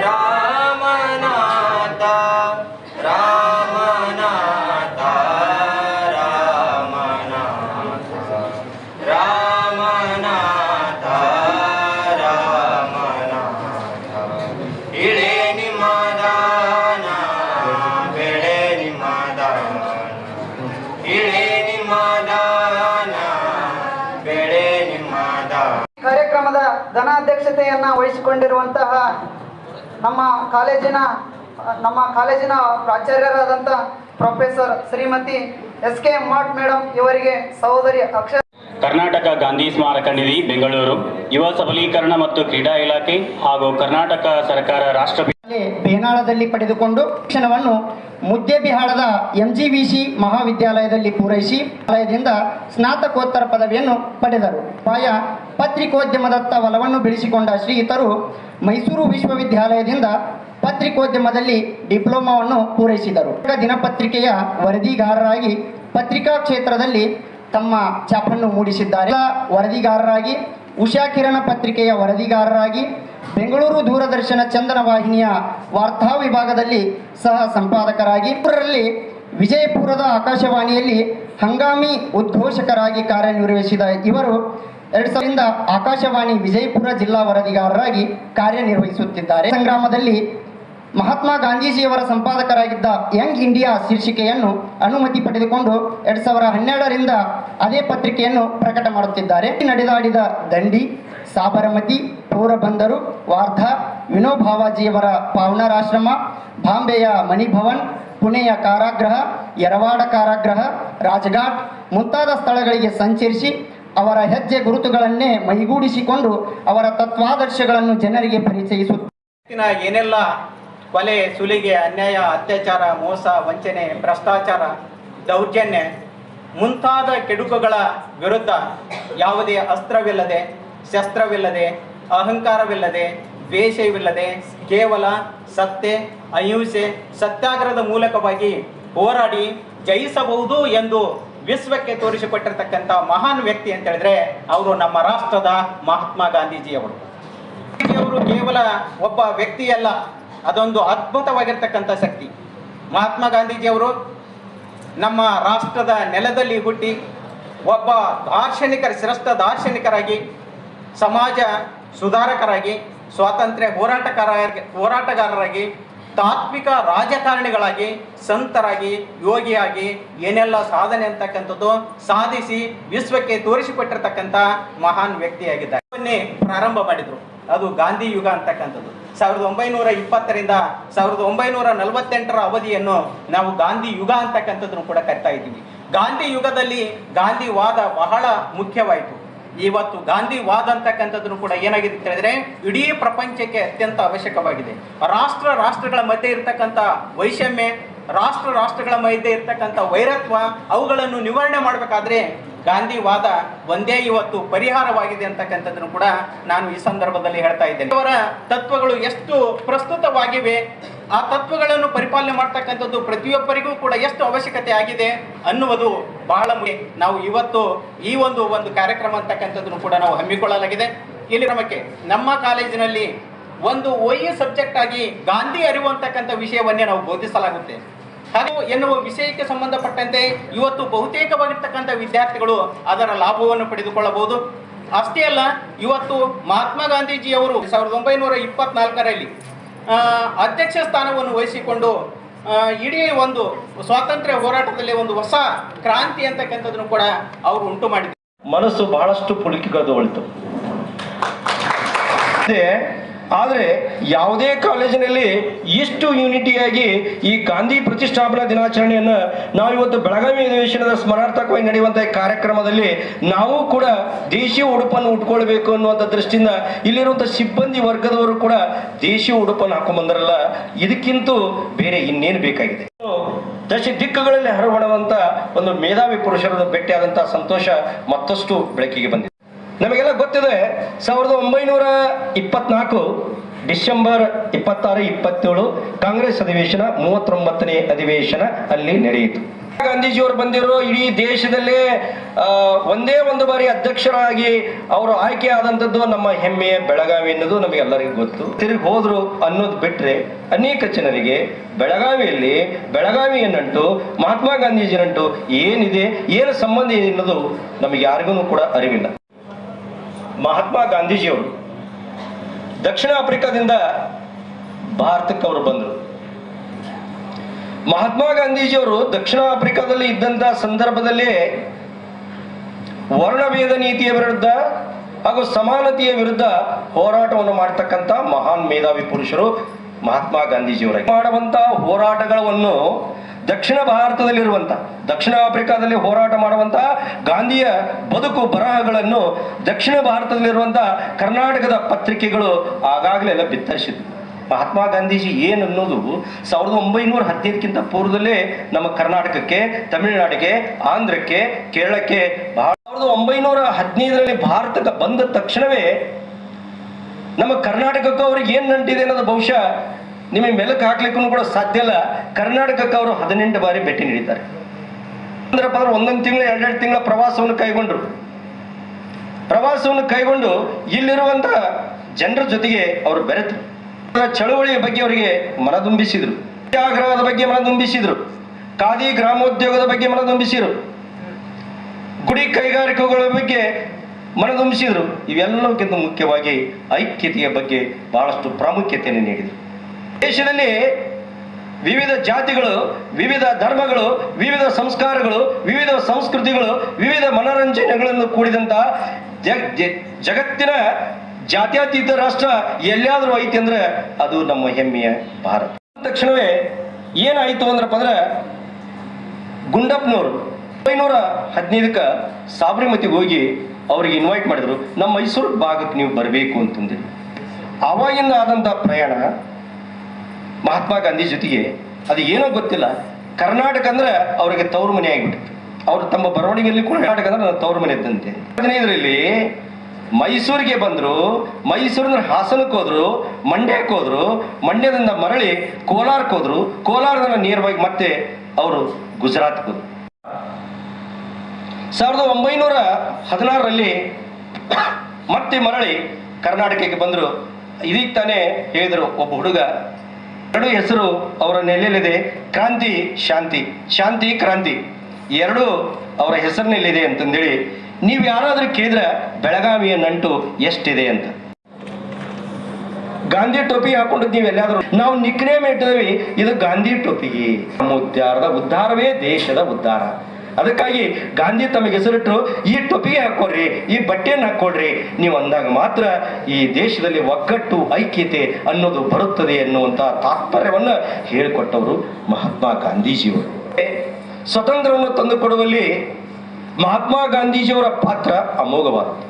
Ramanath ಅಧ್ಯಕ್ಷತೆಯನ್ನು ವಹಿಸಿಕೊಂಡಿರುವಂತಹ ನಮ್ಮ ಕಾಲೇಜಿನ ಪ್ರಾಚಾರ್ಯರಾದಂಥ professor Shrimati S K Mat madam ಇವರಿಗೆ ಸಹೋದರಿ ಅಕ್ಷರ ಕರ್ನಾಟಕ ಗಾಂಧಿ ಸ್ಮಾರಕ ನಿಧಿ ಬೆಂಗಳೂರು, ಯುವ ಸಬಲೀಕರಣ ಮತ್ತು ಕ್ರೀಡಾ ಇಲಾಖೆ ಹಾಗೂ ಕರ್ನಾಟಕ ಸರ್ಕಾರ ರಾಷ್ಟ್ರ ಬೇನಾಳದಲ್ಲಿ ಪಡೆದುಕೊಂಡು ಶಿಕ್ಷಣವನ್ನು ಮುದ್ದೇಬಿಹಾಳದ MGVC ಮಹಾವಿದ್ಯಾಲಯದಲ್ಲಿ ಪೂರೈಸಿ ಆಲಯದಿಂದ ಸ್ನಾತಕೋತ್ತರ ಪದವಿಯನ್ನು ಪಡೆದರು. ಪತ್ರಿಕೋದ್ಯಮದತ್ತ ಒಲವನ್ನು ಬೆಳೆಸಿಕೊಂಡ ಶ್ರೀಯುತರು ಮೈಸೂರು ವಿಶ್ವವಿದ್ಯಾಲಯದಿಂದ ಪತ್ರಿಕೋದ್ಯಮದಲ್ಲಿ ಡಿಪ್ಲೊಮಾವನ್ನು ಪೂರೈಸಿದರು. ದಿನಪತ್ರಿಕೆಯ ವರದಿಗಾರರಾಗಿ ಪತ್ರಿಕಾ ಕ್ಷೇತ್ರದಲ್ಲಿ ತಮ್ಮ ಛಾಪನ್ನು ಮೂಡಿಸಿದ್ದಾರೆ. ವರದಿಗಾರರಾಗಿ ಉಷಾ ಕಿರಣ ಪತ್ರಿಕೆಯ ವರದಿಗಾರರಾಗಿ ಬೆಂಗಳೂರು ದೂರದರ್ಶನ ಚಂದನ ವಾಹಿನಿಯ ವಾರ್ತಾ ವಿಭಾಗದಲ್ಲಿ ಸಹ ಸಂಪಾದಕರಾಗಿ ವಿಜಯಪುರದ ಆಕಾಶವಾಣಿಯಲ್ಲಿ ಹಂಗಾಮಿ ಉದ್ಘೋಷಕರಾಗಿ ಕಾರ್ಯನಿರ್ವಹಿಸಿದ ಇವರು 2000ರಿಂದ ಆಕಾಶವಾಣಿ ವಿಜಯಪುರ ಜಿಲ್ಲಾ ವರದಿಗಾರರಾಗಿ ಕಾರ್ಯನಿರ್ವಹಿಸುತ್ತಿದ್ದಾರೆ. ಸಂಗ್ರಾಮದಲ್ಲಿ ಮಹಾತ್ಮ ಗಾಂಧೀಜಿಯವರ ಸಂಪಾದಕರಾಗಿದ್ದ ಯಂಗ್ ಇಂಡಿಯಾ ಶೀರ್ಷಿಕೆಯನ್ನು ಅನುಮತಿ ಪಡೆದುಕೊಂಡು 2012ರಿಂದ ಅದೇ ಪತ್ರಿಕೆಯನ್ನು ಪ್ರಕಟ ಮಾಡುತ್ತಿದ್ದಾರೆ. ನಡೆದಾಡಿದ ದಂಡಿ, ಸಾಬರಮತಿ, ಪೋರಬಂದರು, ವಾರ್ಧಾ, ವಿನೋಬಾವಾಜಿಯವರ ಪಾವನರಾಶ್ರಮ, ಬಾಂಬೆಯ ಮಣಿಭವನ್, ಪುಣೆಯ ಕಾರಾಗೃಹ, ಯರವಾಡ ಕಾರಾಗೃಹ, ರಾಜ್ಘಾಟ್ ಮುಂತಾದ ಸ್ಥಳಗಳಿಗೆ ಸಂಚರಿಸಿ ಅವರ ಹೆಜ್ಜೆ ಗುರುತುಗಳನ್ನೇ ಮೈಗೂಡಿಸಿಕೊಂಡು ಅವರ ತತ್ವಾದರ್ಶಗಳನ್ನು ಜನರಿಗೆ ಪರಿಚಯಿಸುತ್ತಾರೆ. ಏನೆಲ್ಲ ಕೊಲೆ, ಸುಲಿಗೆ, ಅನ್ಯಾಯ, ಅತ್ಯಾಚಾರ, ಮೋಸ, ವಂಚನೆ, ಭ್ರಷ್ಟಾಚಾರ, ದೌರ್ಜನ್ಯ ಮುಂತಾದ ಕೆಡುಕುಗಳ ವಿರುದ್ಧ ಯಾವುದೇ ಅಸ್ತ್ರವಿಲ್ಲದೆ, ಶಸ್ತ್ರವಿಲ್ಲದೆ, ಅಹಂಕಾರವಿಲ್ಲದೆ, ದ್ವೇಷವಿಲ್ಲದೆ ಕೇವಲ ಸತ್ಯ, ಅಹಿಂಸೆ, ಸತ್ಯಾಗ್ರಹದ ಮೂಲಕವಾಗಿ ಹೋರಾಡಿ ಜಯಿಸಬಹುದು ಎಂದು ವಿಶ್ವಕ್ಕೆ ತೋರಿಸಿಕೊಟ್ಟಿರ್ತಕ್ಕಂಥ ಮಹಾನ್ ವ್ಯಕ್ತಿ ಅಂತ ಹೇಳಿದ್ರೆ ಅವರು ನಮ್ಮ ರಾಷ್ಟ್ರದ ಮಹಾತ್ಮ ಗಾಂಧೀಜಿಯವರು. ಅವರು ಕೇವಲ ಒಬ್ಬ ವ್ಯಕ್ತಿಯಲ್ಲ, ಅದೊಂದು ಅದ್ಭುತವಾಗಿರ್ತಕ್ಕಂಥ ಶಕ್ತಿ. ಮಹಾತ್ಮ ಗಾಂಧೀಜಿಯವರು ನಮ್ಮ ರಾಷ್ಟ್ರದ ನೆಲದಲ್ಲಿ ಹುಟ್ಟಿ ಒಬ್ಬ ಶ್ರೇಷ್ಠ ದಾರ್ಶನಿಕರಾಗಿ, ಸಮಾಜ ಸುಧಾರಕರಾಗಿ, ಸ್ವಾತಂತ್ರ್ಯ ಹೋರಾಟಗಾರರಾಗಿ, ತಾತ್ವಿಕ ರಾಜಕಾರಣಿಗಳಾಗಿ, ಸಂತರಾಗಿ, ಯೋಗಿಯಾಗಿ ಏನೆಲ್ಲ ಸಾಧನೆ ಅಂತಕ್ಕಂಥದ್ದು ಸಾಧಿಸಿ ವಿಶ್ವಕ್ಕೆ ತೋರಿಸಿಕೊಟ್ಟಿರ್ತಕ್ಕಂಥ ಮಹಾನ್ ವ್ಯಕ್ತಿಯಾಗಿದ್ದಾರೆ. ಪ್ರಾರಂಭ ಮಾಡಿದ್ರು, ಅದು ಗಾಂಧಿ ಯುಗ ಅಂತಕ್ಕಂಥದ್ದು. 1920ರಿಂದ 1948ರ ಅವಧಿಯನ್ನು ನಾವು ಗಾಂಧಿ ಯುಗ ಅಂತಕ್ಕಂಥದ್ದನ್ನು ಕೂಡ ಕರಿತಾ ಇದ್ದೀವಿ. ಗಾಂಧಿ ಯುಗದಲ್ಲಿ ಗಾಂಧಿವಾದ ಬಹಳ ಮುಖ್ಯವಾಯಿತು. ಇವತ್ತು ಗಾಂಧಿವಾದ ಅಂತಕ್ಕಂಥದ್ದನ್ನು ಕೂಡ ಏನಾಗಿದೆ ಅಂತ ಹೇಳಿದ್ರೆ ಇಡೀ ಪ್ರಪಂಚಕ್ಕೆ ಅತ್ಯಂತ ಅವಶ್ಯಕವಾಗಿದೆ. ರಾಷ್ಟ್ರಗಳ ಮಧ್ಯೆ ಇರತಕ್ಕಂಥ ವೈಷಮ್ಯ, ರಾಷ್ಟ್ರಗಳ ಮಧ್ಯೆ ಇರತಕ್ಕಂಥ ವೈರತ್ವ, ಅವುಗಳನ್ನು ನಿವಾರಣೆ ಮಾಡಬೇಕಾದ್ರೆ ಗಾಂಧಿವಾದ ಒಂದೇ ಇವತ್ತು ಪರಿಹಾರವಾಗಿದೆ ಅಂತಕ್ಕಂಥದ್ದನ್ನು ಕೂಡ ನಾನು ಈ ಸಂದರ್ಭದಲ್ಲಿ ಹೇಳ್ತಾ ಇದ್ದೇನೆ. ಅವರ ತತ್ವಗಳು ಎಷ್ಟು ಪ್ರಸ್ತುತವಾಗಿವೆ, ಆ ತತ್ವಗಳನ್ನು ಪರಿಪಾಲನೆ ಮಾಡ್ತಕ್ಕಂಥದ್ದು ಪ್ರತಿಯೊಬ್ಬರಿಗೂ ಕೂಡ ಎಷ್ಟು ಅವಶ್ಯಕತೆ ಆಗಿದೆ ಅನ್ನುವುದು ಬಹಳ ನಾವು ಇವತ್ತು ಈ ಒಂದು ಕಾರ್ಯಕ್ರಮ ಅಂತಕ್ಕಂಥದ್ದನ್ನು ಕೂಡ ನಾವು ಹಮ್ಮಿಕೊಳ್ಳಲಾಗಿದೆ. ಇಲ್ಲಿ ನಮಗೆ ನಮ್ಮ ಕಾಲೇಜಿನಲ್ಲಿ ಒಂದು OE ಸಬ್ಜೆಕ್ಟ್ ಆಗಿ ಗಾಂಧಿ ಅರಿವು ಅಂತಕ್ಕಂಥ ವಿಷಯವನ್ನೇ ನಾವು ಬೋಧಿಸಲಾಗುತ್ತೆ. ಹಾಗೂ ಎನ್ನುವ ವಿಷಯಕ್ಕೆ ಸಂಬಂಧಪಟ್ಟಂತೆ ಇವತ್ತು ಬಹುತೇಕವಾಗಿರ್ತಕ್ಕಂಥ ವಿದ್ಯಾರ್ಥಿಗಳು ಅದರ ಲಾಭವನ್ನು ಪಡೆದುಕೊಳ್ಳಬಹುದು. ಅಷ್ಟೇ ಅಲ್ಲ, ಇವತ್ತು ಮಹಾತ್ಮ ಗಾಂಧೀಜಿಯವರು 1924ರಲ್ಲಿ ಅಧ್ಯಕ್ಷ ಸ್ಥಾನವನ್ನು ವಹಿಸಿಕೊಂಡು ಇಡೀ ಒಂದು ಸ್ವಾತಂತ್ರ್ಯ ಹೋರಾಟದಲ್ಲಿ ಒಂದು ಹೊಸ ಕ್ರಾಂತಿ ಅಂತಕ್ಕಂಥದ್ದನ್ನು ಕೂಡ ಅವರು ಉಂಟು ಮಾಡಿದರು. ಮನಸ್ಸು ಬಹಳಷ್ಟು ಪುಳಿಕೆಗದುವಳಿತು. ಆದರೆ ಯಾವುದೇ ಕಾಲೇಜಿನಲ್ಲಿ ಇಷ್ಟು ಯೂನಿಟಿಯಾಗಿ ಈ ಗಾಂಧಿ ಪ್ರತಿಷ್ಠಾಪನಾ ದಿನಾಚರಣೆಯನ್ನು ನಾವಿವತ್ತು ಬೆಳಗಾವಿ ಅಧಿವೇಶನದ ಸ್ಮರಣಾರ್ಥಕವಾಗಿ ನಡೆಯುವಂಥ ಕಾರ್ಯಕ್ರಮದಲ್ಲಿ ನಾವು ಕೂಡ ದೇಶೀಯ ಉಡುಪನ್ನು ಉಟ್ಕೊಳ್ಬೇಕು ಅನ್ನುವಂಥ ದೃಷ್ಟಿಯಿಂದ ಇಲ್ಲಿರುವಂಥ ಸಿಬ್ಬಂದಿ ವರ್ಗದವರು ಕೂಡ ದೇಶೀಯ ಉಡುಪನ್ನು ಹಾಕೊಂಡ್ಬಂದ್ರಲ್ಲ, ಇದಕ್ಕಿಂತ ಬೇರೆ ಇನ್ನೇನು ಬೇಕಾಗಿದೆ? ದಶ ದಿಕ್ಕುಗಳಲ್ಲಿ ಹರಡುವಂಥ ಒಂದು ಮೇಧಾವಿ ಪುರುಷರನ್ನು ಭೇಟಿಯಾದಂಥ ಸಂತೋಷ ಮತ್ತಷ್ಟು ಬೆಳಕಿಗೆ ಬಂದಿದೆ. ನಮಗೆಲ್ಲ ಗೊತ್ತಿದೆ, 1924 ಡಿಸೆಂಬರ್ 26, 27 ಕಾಂಗ್ರೆಸ್ ಅಧಿವೇಶನ, 39ನೇ ಅಧಿವೇಶನ ಅಲ್ಲಿ ನಡೆಯಿತು. ಗಾಂಧೀಜಿಯವರು ಬಂದಿರೋ ಇಡೀ ದೇಶದಲ್ಲೇ ಒಂದೇ ಒಂದು ಬಾರಿ ಅಧ್ಯಕ್ಷರಾಗಿ ಅವರು ಆಯ್ಕೆ ಆದಂಥದ್ದು ನಮ್ಮ ಹೆಮ್ಮೆಯ ಬೆಳಗಾವಿ ಅನ್ನೋದು ನಮಗೆಲ್ಲರಿಗೂ ಗೊತ್ತು. ತಿರುಗಿ ಹೋದ್ರು ಅನ್ನೋದು ಬಿಟ್ಟರೆ ಅನೇಕ ಜನರಿಗೆ ಬೆಳಗಾವಿಯಲ್ಲಿ ಬೆಳಗಾವಿಯನ್ನಂಟು ಮಹಾತ್ಮ ಗಾಂಧೀಜಿನಂಟು ಏನಿದೆ, ಏನು ಸಂಬಂಧ ಇದೆ ಅನ್ನೋದು ನಮಗೆ ಯಾರಿಗೂ ಕೂಡ ಅರಿವಿಲ್ಲ. ಮಹಾತ್ಮ ಗಾಂಧೀಜಿಯವರು ದಕ್ಷಿಣ ಆಫ್ರಿಕಾದಿಂದ ಭಾರತಕ್ಕೆ ಅವರು ಬಂದರು. ಮಹಾತ್ಮ ಗಾಂಧೀಜಿಯವರು ದಕ್ಷಿಣ ಆಫ್ರಿಕಾದಲ್ಲಿ ಇದ್ದಂಥ ಸಂದರ್ಭದಲ್ಲಿ ವರ್ಣಭೇದ ನೀತಿಯ ವಿರುದ್ಧ ಹಾಗೂ ಸಮಾನತೆಯ ವಿರುದ್ಧ ಹೋರಾಟವನ್ನು ಮಾಡತಕ್ಕಂಥ ಮಹಾನ್ ಮೇಧಾವಿ ಪುರುಷರು ಮಹಾತ್ಮ ಗಾಂಧೀಜಿಯವರ ಮಾಡುವಂತ ಹೋರಾಟಗಳನ್ನು ದಕ್ಷಿಣ ಭಾರತದಲ್ಲಿರುವಂಥ, ದಕ್ಷಿಣ ಆಫ್ರಿಕಾದಲ್ಲಿ ಹೋರಾಟ ಮಾಡುವಂತಹ ಗಾಂಧಿಯ ಬದುಕು ಬರಹಗಳನ್ನು ದಕ್ಷಿಣ ಭಾರತದಲ್ಲಿರುವಂತಹ ಕರ್ನಾಟಕದ ಪತ್ರಿಕೆಗಳು ಆಗಾಗಲೆಲ್ಲ ಬಿತ್ತರಿಸಿದ್ವು. ಮಹಾತ್ಮ ಗಾಂಧೀಜಿ ಏನನ್ನೋದು 1915ಕ್ಕಿಂತ ಪೂರ್ವದಲ್ಲೇ ನಮ್ಮ ಕರ್ನಾಟಕಕ್ಕೆ, ತಮಿಳುನಾಡಿಗೆ, ಆಂಧ್ರಕ್ಕೆ, ಕೇರಳಕ್ಕೆ 1915ರಲ್ಲಿ ಭಾರತಕ್ಕೆ ಬಂದ ತಕ್ಷಣವೇ ನಮ್ಮ ಕರ್ನಾಟಕಕ್ಕೆ ಅವ್ರಿಗೆ ಏನು ನಂಟಿದೆ ಅನ್ನೋದು ಬಹುಶಃ ನಿಮಗೆ ಮೆಲುಕು ಹಾಕ್ಲಿಕ್ಕೂ ಕೂಡ ಸಾಧ್ಯ ಇಲ್ಲ. ಕರ್ನಾಟಕಕ್ಕೆ ಅವರು 18 ಬಾರಿ ಭೇಟಿ ನೀಡಿದ್ದಾರೆ. ಅಂದ್ರಪ್ಪ ಅಂದ್ರೆ 1 ತಿಂಗಳು 2 ತಿಂಗಳ ಪ್ರವಾಸವನ್ನು ಕೈಗೊಂಡು ಇಲ್ಲಿರುವಂತ ಜನರ ಜೊತೆಗೆ ಅವರು ಬೆರೆತು ಚಳುವಳಿಯ ಬಗ್ಗೆ ಅವರಿಗೆ ಮನದುಂಬಿಸಿದ್ರು, ಸತ್ಯಾಗ್ರಹದ ಬಗ್ಗೆ ಮನದುಂಬಿಸಿದ್ರು, ಖಾದಿ ಗ್ರಾಮೋದ್ಯೋಗದ ಬಗ್ಗೆ ಮನದುಂಬಿಸಿದ್ರು, ಗುಡಿ ಕೈಗಾರಿಕೆಗಳ ಬಗ್ಗೆ ಮನದುಂಬಿಸಿದ್ರು. ಇವೆಲ್ಲಕ್ಕಿಂತ ಮುಖ್ಯವಾಗಿ ಐಕ್ಯತೆಯ ಬಗ್ಗೆ ಬಹಳಷ್ಟು ಪ್ರಾಮುಖ್ಯತೆಯನ್ನು ನೀಡಿದರು. ದೇಶದಲ್ಲಿ ವಿವಿಧ ಜಾತಿಗಳು, ವಿವಿಧ ಧರ್ಮಗಳು, ವಿವಿಧ ಸಂಸ್ಕಾರಗಳು, ವಿವಿಧ ಸಂಸ್ಕೃತಿಗಳು, ವಿವಿಧ ಮನೋರಂಜನೆಗಳನ್ನು ಕೂಡಿದಂತಹ ಜಗತ್ತಿನ ಜಾತ್ಯತೀತ ರಾಷ್ಟ್ರ ಎಲ್ಲಿಯಾದರೂ ಐತಿ ಅಂದ್ರೆ ಅದು ನಮ್ಮ ಹೆಮ್ಮೆಯ ಭಾರತ. ತಕ್ಷಣವೇ ಏನಾಯಿತು ಅಂದ್ರಪ್ಪ ಅಂದ್ರೆ ಗುಂಡಪ್ಪನವರು 1915ಕ್ಕೆ ಸಾಬರಮತಿಗೆ ಹೋಗಿ ಅವ್ರಿಗೆ ಇನ್ವೈಟ್ ಮಾಡಿದ್ರು, ನಮ್ಮ ಮೈಸೂರು ಭಾಗಕ್ಕೆ ನೀವು ಬರಬೇಕು ಅಂತಂದು. ಆವಾಗಿಂದ ಆದಂಥ ಪ್ರಯಾಣ ಮಹಾತ್ಮ ಗಾಂಧಿ ಜೊತೆಗೆ ಅದು ಏನೋ ಗೊತ್ತಿಲ್ಲ, ಕರ್ನಾಟಕ ಅಂದ್ರೆ ಅವರಿಗೆ ತವರು ಮನೆ ಆಗಿಬಿಟ್ಟಿತ್ತು. ಅವರು ತಮ್ಮ ಬರವಣಿಗೆಯಲ್ಲಿ ಕೂಡ ಕರ್ನಾಟಕ ಅಂದ್ರೆ ನನ್ನ ತವರು ಮನೆ ಇದ್ದಂತೆ. 15ರಲ್ಲಿ ಮೈಸೂರಿಗೆ ಬಂದರು, ಮೈಸೂರಿನ ಹಾಸನಕ್ಕೆ ಹೋದ್ರು, ಮಂಡ್ಯಕ್ಕೆ ಹೋದ್ರು, ಮಂಡ್ಯದಿಂದ ಮರಳಿ ಕೋಲಾರಕ್ಕೆ ಹೋದ್ರು, ಕೋಲಾರದಿಂದ ನೇರವಾಗಿ ಮತ್ತೆ ಅವರು ಗುಜರಾತ್ಗೆ ಹೋದ್ರು. 1916ರಲ್ಲಿ ಮತ್ತೆ ಮರಳಿ ಕರ್ನಾಟಕಕ್ಕೆ ಬಂದರು. ಇದೀಗ ತಾನೇ ಹೇಳಿದರು ಒಬ್ಬ ಹುಡುಗ, 2 ಹೆಸರು ಅವರ ನೆಲೆಯಲ್ಲಿದೆ, ಕ್ರಾಂತಿ ಶಾಂತಿ, ಶಾಂತಿ ಕ್ರಾಂತಿ, 2 ಅವರ ಹೆಸರಿನಲ್ಲಿದೆ ಅಂತಂದೇಳಿ ನೀವು ಯಾರಾದ್ರೂ ಕೇಳಿದ್ರೆ ಬೆಳಗಾವಿಯ ನಂಟು ಎಷ್ಟಿದೆ ಅಂತ. ಗಾಂಧಿ ಟೋಪಿ ಹಾಕೊಂಡಿದ್ದು ನೀವು ಎಲ್ಲಾದ್ರೂ, ನಾವು ನಿಕ್ನೇಮ್ ಇಟ್ಟಿದ್ದೀವಿ, ಇದು ಗಾಂಧಿ ಟೋಪಿಗೆ. ಉದ್ಧಾರವೇ ದೇಶದ ಉದ್ಧಾರ. ಅದಕ್ಕಾಗಿ ಗಾಂಧಿ ತಮಗೆ ಹೆಸರಿಟ್ಟು ಈ ಟೊಪಿಗೆ ಹಾಕೊಡ್ರಿ, ಈ ಬಟ್ಟೆಯನ್ನು ಹಾಕೊಡ್ರಿ ನೀವು ಅಂದಾಗ ಮಾತ್ರ ಈ ದೇಶದಲ್ಲಿ ಒಗ್ಗಟ್ಟು, ಐಕ್ಯತೆ ಅನ್ನೋದು ಬರುತ್ತದೆ ಎನ್ನುವಂತ ತಾತ್ಪರ್ಯವನ್ನು ಹೇಳಿಕೊಟ್ಟವರು ಮಹಾತ್ಮ ಗಾಂಧೀಜಿಯವರು. ಸ್ವತಂತ್ರವನ್ನು ತಂದುಕೊಡುವಲ್ಲಿ ಮಹಾತ್ಮ ಗಾಂಧೀಜಿಯವರ ಪಾತ್ರ ಅಮೋಘವಾದದ್ದು.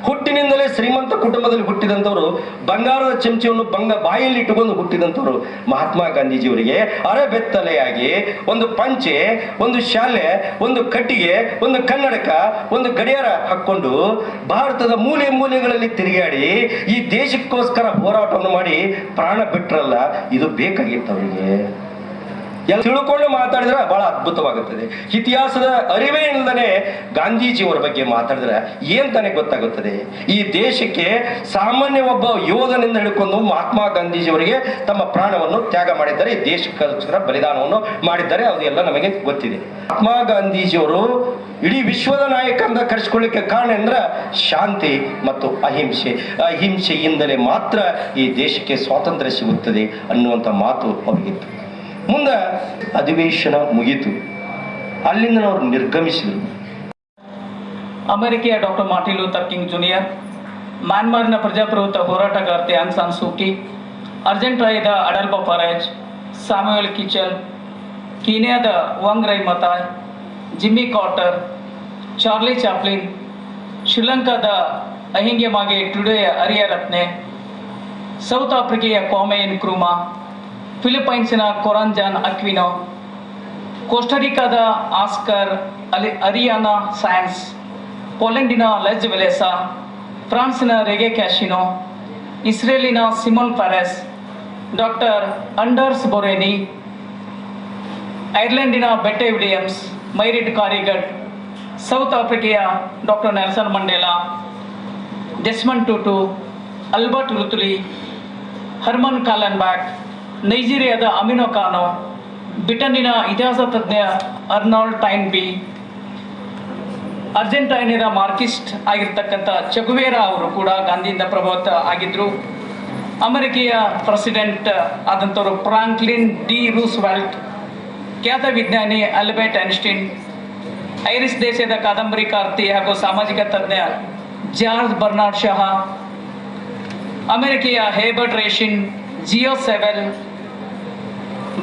ಹುಟ್ಟಿನಿಂದಲೇ ಶ್ರೀಮಂತ ಕುಟುಂಬದಲ್ಲಿ ಹುಟ್ಟಿದಂಥವರು, ಬಂಗಾರದ ಚಮಚವನ್ನು ಬಾಯಲ್ಲಿ ಇಟ್ಟುಕೊಂಡು ಹುಟ್ಟಿದಂಥವರು ಮಹಾತ್ಮ ಗಾಂಧೀಜಿಯವರಿಗೆ ಅರೆಬೆತ್ತಲೆಯಾಗಿ ಒಂದು ಪಂಚೆ, ಒಂದು ಶಾಲೆ, ಒಂದು ಕಟ್ಟಿಗೆ, ಒಂದು ಕನ್ನಡಕ, ಒಂದು ಗಡಿಯಾರ ಹಾಕ್ಕೊಂಡು ಭಾರತದ ಮೂಲೆ ಮೂಲೆಗಳಲ್ಲಿ ತಿರುಗಾಡಿ ಈ ದೇಶಕ್ಕೋಸ್ಕರ ಹೋರಾಟವನ್ನು ಮಾಡಿ ಪ್ರಾಣ ಬಿಟ್ರಲ್ಲ, ಇದು ಬೇಕಾಗಿತ್ತು ಅವರಿಗೆ. ಎಲ್ಲ ತಿಳ್ಕೊಂಡು ಮಾತಾಡಿದ್ರೆ ಬಹಳ ಅದ್ಭುತವಾಗುತ್ತದೆ. ಇತಿಹಾಸದ ಅರಿವೇ ಇಲ್ಲದೇ ಗಾಂಧೀಜಿಯವರ ಬಗ್ಗೆ ಮಾತಾಡಿದ್ರೆ ಏನ್ ತಾನೇ ಗೊತ್ತಾಗುತ್ತದೆ. ಈ ದೇಶಕ್ಕೆ ಸಾಮಾನ್ಯ ಒಬ್ಬ ಯೋಧನಿಂದ ಹಿಡ್ಕೊಂಡು ಮಹಾತ್ಮ ಗಾಂಧೀಜಿಯವರಿಗೆ ತಮ್ಮ ಪ್ರಾಣವನ್ನು ತ್ಯಾಗ ಮಾಡಿದ್ದಾರೆ, ಈ ದೇಶಕ್ಕೋಸ್ಕರ ಬಲಿದಾನವನ್ನು ಮಾಡಿದ್ದಾರೆ, ಅದು ಎಲ್ಲ ನಮಗೆ ಗೊತ್ತಿದೆ. ಮಹಾತ್ಮ ಗಾಂಧೀಜಿಯವರು ಇಡೀ ವಿಶ್ವದ ನಾಯಕ ಅಂತ ಕರೆಸಿಕೊಳ್ಳಿಕ್ಕೆ ಕಾರಣ ಅಂದ್ರೆ ಶಾಂತಿ ಮತ್ತು ಅಹಿಂಸೆ. ಅಹಿಂಸೆಯಿಂದಲೇ ಮಾತ್ರ ಈ ದೇಶಕ್ಕೆ ಸ್ವಾತಂತ್ರ್ಯ ಸಿಗುತ್ತದೆ ಅನ್ನುವಂಥ ಮಾತು ಅವರಿಗಿತ್ತು. ಮುಂದೆ ಅಧಿವೇಶನ ಮುಗಿತು, ಅಲ್ಲಿಂದ ಅವರು ನಿರ್ಗಮಿಸಿದರು. ಅಮೆರಿಕೆಯ doctor Martin Luther King Junior, ಮ್ಯಾನ್ಮಾರ್ನ ಪ್ರಜಾಪ್ರಭುತ್ವ ಹೋರಾಟಗಾರ್ತಿ ಆಂಗ್ ಸಾನ್ ಸೂ ಕಿ, ಅರ್ಜೆಂಟೈನಾದ ಅಡಲ್ಬೋ ಫರೇಜ್, ಸ್ಯಾಮ್ಯುಯಲ್ ಕಿಚಲ್, ಕೀನ್ಯಾದ Wangari Maathai, Jimmy Carter, Charlie Chaplin, ಶ್ರೀಲಂಕಾದ Ahangamage Tudor Ariyaratne, South ಆಫ್ರಿಕೆಯ ಕ್ವಾಮೆ ನಕ್ರೂಮಾ, ಫಿಲಿಪೈನ್ಸಿನ ಕೊರಾಂಜಾನ್ ಅಕ್ವಿನೋ, ಕೋಸ್ಟರಿಕಾದ ಆಸ್ಕರ್ ಅರಿಯಾನಾ ಸ್ಯಾನ್ಸ್, ಪೋಲೆಂಡಿನ ಲೆಜ್ ವೆಲೆಸಾ, ಫ್ರಾನ್ಸಿನ ರೆಗೆ ಕ್ಯಾಶಿನೋ, ಇಸ್ರೇಲಿನ Shimon Peres, doctor Anders Boreni, ಐರ್ಲೆಂಡಿನ Betty Williams, Mairead Corrigan, South ಆಫ್ರಿಕೆಯ doctor Nelson Mandela, Desmond Tutu, Albert ರುತುಲಿ, Harman ಕಾಲನ್ಬ್ಯಾಕ್, ನೈಜೀರಿಯಾದ amino ಕಾನೋ, ಬ್ರಿಟನ್ನಿನ ಇತಿಹಾಸ ತಜ್ಞ ಅರ್ನಾಲ್ಡ್ ಟೈನ್ ಬಿ, ಅರ್ಜೆಂಟೈನಾದ ಮಾರ್ಕಿಸ್ಟ್ ಆಗಿರ್ತಕ್ಕಂಥ ಚೆಗುವೇರಾ ಅವರು ಕೂಡ ಗಾಂಧಿಯಿಂದ ಪ್ರಭಾವಿತ ಆಗಿದ್ದರು. ಅಮೆರಿಕೆಯ ಪ್ರೆಸಿಡೆಂಟ್ ಆದಂಥವರು ಫ್ರಾಂಕ್ಲಿನ್ ಡಿ ರೂಸ್ವೆಲ್ಟ್, ಖ್ಯಾತ ವಿಜ್ಞಾನಿ ಆಲ್ಬರ್ಟ್ ಐನ್ಸ್ಟೀನ್, ಐರಿಷ್ ದೇಶದ ಕಾದಂಬರಿಕಾರ್ತಿ ಹಾಗೂ ಸಾಮಾಜಿಕ ತಜ್ಞ ಜಾರ್ಜ್ ಬರ್ನಾರ್ಡ್ ಶಾ, ಅಮೆರಿಕೆಯ Herbert Reshin, Geo Sewell,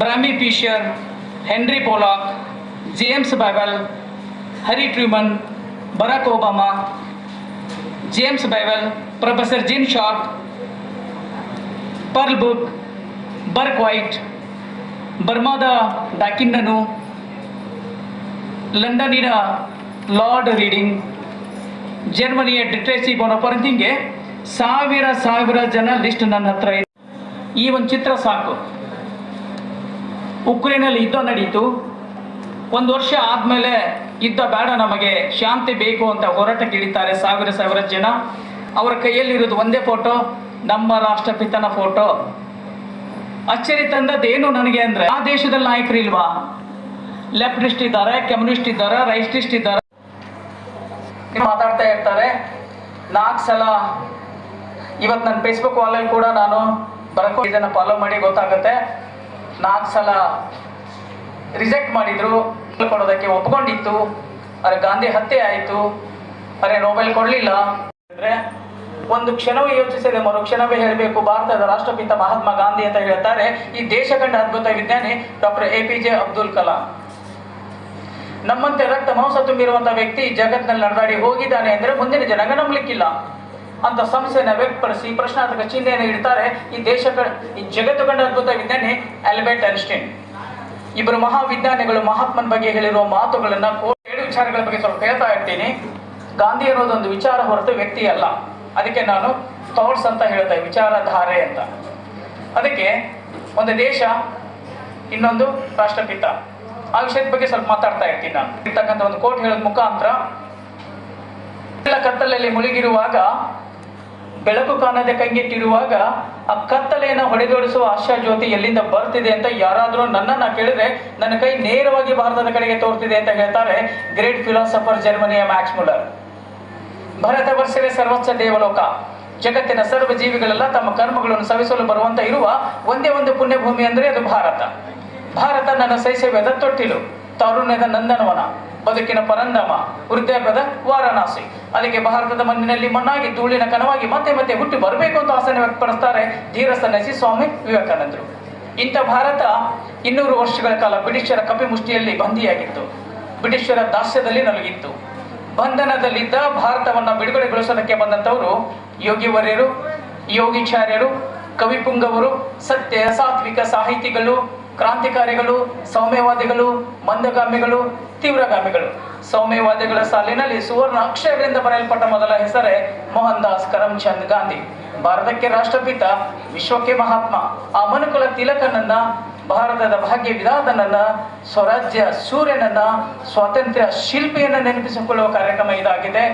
Bram Fischer, Henry Polak, James Bevel, Harry Truman, Barack Obama, James Bevel, professor Gene Sharp, Pearl Buck, Bourke White, ಬರ್ಮಾದ ಡಾಕಿನ್ನನು, ಲಂಡನ್ನಿನ lord reading, ಜರ್ಮನಿಯ ಡಿಟ್ರೇಸಿ ಬೋನಪಾರ್ಟ್, ಹಿಂಗೆ ಸಾವಿರ ಜನ ಲಿಸ್ಟ್ ನನ್ನ ಹತ್ರ ಇದೆ. ಈ ಒಂದು ಚಿತ್ರ ಸಾಕು. ಉಕ್ರೇನಲ್ಲಿ ಯುದ್ಧ ನಡೀತು. 1 ವರ್ಷ ಆದಮೇಲೆ ಯುದ್ಧ ಬೇಡ, ನಮಗೆ ಶಾಂತಿ ಬೇಕು ಅಂತ ಹೋರಾಟಕ್ಕೆ ಇಳಿತಾರೆ ಸಾವಿರ ಜನ. ಅವರ ಕೈಯಲ್ಲಿರೋದು ಒಂದೇ ಫೋಟೋ, ನಮ್ಮ ರಾಷ್ಟ್ರಪಿತನ ಫೋಟೋ. ಅಚ್ಚರಿ ತಂದದ್ದೇನು ನನಗೆ ಅಂದರೆ, ಆ ದೇಶದಲ್ಲಿ ನಾಯಕರು ಇಲ್ವಾ? ಲೆಫ್ಟಿಸ್ಟ್ ಇದ್ದಾರೆ, ಕಮ್ಯುನಿಸ್ಟ್ ಇದ್ದಾರೆ, ರೈಟಿಸ್ಟ್ ಇದ್ದಾರೆ, ಮಾತಾಡ್ತಾ ಇರ್ತಾರೆ. 4 ಸಲ ಇವತ್ತು ನನ್ನ ಫೇಸ್ಬುಕ್ ವಾಲಲ್ಲಿ ಕೂಡ ನಾನು ಇದನ್ನು ಫಾಲೋ ಮಾಡಿ ಗೊತ್ತಾಗುತ್ತೆ. 4 ಸಲ ರಿಜೆಕ್ಟ್ ಮಾಡಿದ್ರು, ಕೊಡೋದಕ್ಕೆ ಒಪ್ಕೊಂಡಿತ್ತು. ಅರೆ ಗಾಂಧಿ ಹತ್ಯೆ ಆಯಿತು, ಅರೆ ನೋಬೆಲ್ ಕೊಡಲಿಲ್ಲ ಅಂದರೆ ಒಂದು ಕ್ಷಣವೇ ಯೋಚಿಸಿದೆ, ಮರುಕ್ಷಣವೇ ಹೇಳಬೇಕು ಭಾರತದ ರಾಷ್ಟ್ರಪಿತ ಮಹಾತ್ಮ ಗಾಂಧಿ ಅಂತ ಹೇಳ್ತಾರೆ. ಈ ದೇಶ ಕಂಡ ಅದ್ಭುತ ವಿಜ್ಞಾನಿ ಡಾಕ್ಟರ್ APJ ಅಬ್ದುಲ್ ಕಲಾಂ. ನಮ್ಮಂತೆ ರಕ್ತ ಮಾಂಸ ತುಂಬಿರುವಂತಹ ವ್ಯಕ್ತಿ ಜಗತ್ತಿನಲ್ಲಿ ನಡೆದಾಡಿ ಹೋಗಿದ್ದಾನೆ ಅಂದರೆ ಮುಂದಿನ ಜನಾಂಗ ನಂಬಲಿಕ್ಕಿಲ್ಲ ಅಂತ ಸಂಸ್ಥೆಯನ್ನು ವ್ಯಕ್ತಪಡಿಸಿ ಪ್ರಶ್ನಾರ್ಥಕ ಚಿಹ್ನೆಯನ್ನು ಇಡ್ತಾರೆ ಈ ಜಗತ್ತು ಕಂಡ ಅದ್ಭುತ ವಿಜ್ಞಾನಿ ಆಲ್ಬರ್ಟ್ ಐನ್ಸ್ಟೈನ್. ಇಬ್ಬರು ಮಹಾವಿಜ್ಞಾನಿಗಳು ಮಹಾತ್ಮನ ಬಗ್ಗೆ ಹೇಳಿರುವ ಮಾತುಗಳನ್ನ 7 ವಿಚಾರಗಳ ಬಗ್ಗೆ ಸ್ವಲ್ಪ ಹೇಳ್ತಾ ಇರ್ತೀನಿ. ಗಾಂಧಿ ಅನ್ನೋದೊಂದು ವಿಚಾರ ಹೊರತು ವ್ಯಕ್ತಿ ಅಲ್ಲ. ಅದಕ್ಕೆ ನಾನು ಥಾಟ್ಸ್ ಅಂತ ಹೇಳ್ತೇನೆ, ವಿಚಾರಧಾರೆ ಅಂತ. ಅದಕ್ಕೆ ಒಂದು ದೇಶ, ಇನ್ನೊಂದು ರಾಷ್ಟ್ರಪಿತ. ಆ ವಿಷಯದ ಬಗ್ಗೆ ಸ್ವಲ್ಪ ಮಾತಾಡ್ತಾ ಇರ್ತೀನಿ. ನಾನು ಇರ್ತಕ್ಕಂಥ ಒಂದು ಕೋಟ್ ಹೇಳೋದ್ ಮುಖಾಂತರ, ಕತ್ತಲಲ್ಲಿ ಮುಳುಗಿರುವಾಗ, ಬೆಳಕು ಕಾಣದೆ ಕಂಗೆಟ್ಟಿರುವಾಗ ಆ ಕತ್ತಲೆಯನ್ನು ಹೊಡೆದೋಡಿಸುವ ಆಶಾ ಜ್ಯೋತಿ ಎಲ್ಲಿಂದ ಬರ್ತಿದೆ ಅಂತ ಯಾರಾದರೂ ನನ್ನನ್ನು ಕೇಳಿದ್ರೆ ನನ್ನ ಕೈ ನೇರವಾಗಿ ಭಾರತದ ಕಡೆಗೆ ತೋರ್ತಿದೆ ಅಂತ ಹೇಳ್ತಾರೆ ಗ್ರೇಟ್ ಫಿಲಾಸಫರ್ ಜರ್ಮನಿಯ ಮ್ಯಾಕ್ಸ್ ಮುಲ್ಲರ್. ಭಾರತ ವರ್ಷವೇ ಸರ್ವೋಚ್ಚ ದೇವಲೋಕ. ಜಗತ್ತಿನ ಸರ್ವ ಜೀವಿಗಳೆಲ್ಲ ತಮ್ಮ ಕರ್ಮಗಳನ್ನು ಸವಿಸಲು ಬರುವಂತ ಇರುವ ಒಂದೇ ಒಂದು ಪುಣ್ಯಭೂಮಿ ಅಂದ್ರೆ ಅದು ಭಾರತ. ಭಾರತ ನನ್ನ ಶೈಶವ್ಯದ ತೊಟ್ಟಿಲು, ತಾರುಣ್ಯದ ನಂದನವನ, ಬದುಕಿನ ಪರಂಧಾಮ, ವೃದ್ಧಾಪ್ಯದ ವಾರಣಾಸಿ. ಅದಕ್ಕೆ ಭಾರತದ ಮಣ್ಣಿನಲ್ಲಿ ಮಣ್ಣಾಗಿ ಧೂಳಿನ ಕಣವಾಗಿ ಮತ್ತೆ ಮತ್ತೆ ಹುಟ್ಟಿ ಬರಬೇಕು ಅಂತ ಆಸೆಯನ್ನು ವ್ಯಕ್ತಪಡಿಸ್ತಾರೆ ಧೀರ ಸನ್ಯಾಸಿ ಸ್ವಾಮಿ ವಿವೇಕಾನಂದರು. ಇಂಥ ಭಾರತ 200 ವರ್ಷಗಳ ಕಾಲ ಬ್ರಿಟಿಷರ ಕಪಿಮುಷ್ಟಿಯಲ್ಲಿ ಬಂದಿಯಾಗಿತ್ತು, ಬ್ರಿಟಿಷರ ದಾಸ್ಯದಲ್ಲಿ ನಲುಗಿತ್ತು. ಬಂಧನದಲ್ಲಿದ್ದ ಭಾರತವನ್ನ ಬಿಡುಗಡೆಗೊಳಿಸೋದಕ್ಕೆ ಬಂದಂಥವರು ಯೋಗಿವರ್ಯರು, ಯೋಗಿಚಾರ್ಯರು, ಕವಿಪುಂಗವರು, ಸತ್ಯ ಸಾತ್ವಿಕ ಸಾಹಿತಿಗಳು, ಕ್ರಾಂತಿಕಾರಿಗಳು, ಸೌಮ್ಯವಾದಿಗಳು, ಮಂದಗಾಮಿಗಳು, ತೀವ್ರಗಾಮಿಗಳು. ಸೌಮ್ಯವಾದಿಗಳ ಸಾಲಿನಲ್ಲಿ ಸುವರ್ಣ ಅಕ್ಷರಗಳಿಂದ ಬರೆಯಲ್ಪಟ್ಟ ಮೊದಲ ಹೆಸರೇ ಮೋಹನ್ ದಾಸ್ ಕರಮ್ಚಂದ್ ಗಾಂಧಿ. ಭಾರತಕ್ಕೆ ರಾಷ್ಟ್ರಪಿತ, ವಿಶ್ವಕ್ಕೆ ಮಹಾತ್ಮ. ಆ ಮನುಕುಲ ತಿಲಕನನ್ನ, ಭಾರತದ ಭಾಗ್ಯ ವಿಧಾತನನ್ನ, ಸ್ವರಾಜ್ಯ ಸೂರ್ಯನನ್ನ, ಸ್ವಾತಂತ್ರ್ಯ ಶಿಲ್ಪಿಯನ್ನ ನೆನಪಿಸಿಕೊಳ್ಳುವ ಕಾರ್ಯಕ್ರಮ ಇದಾಗಿದೆ.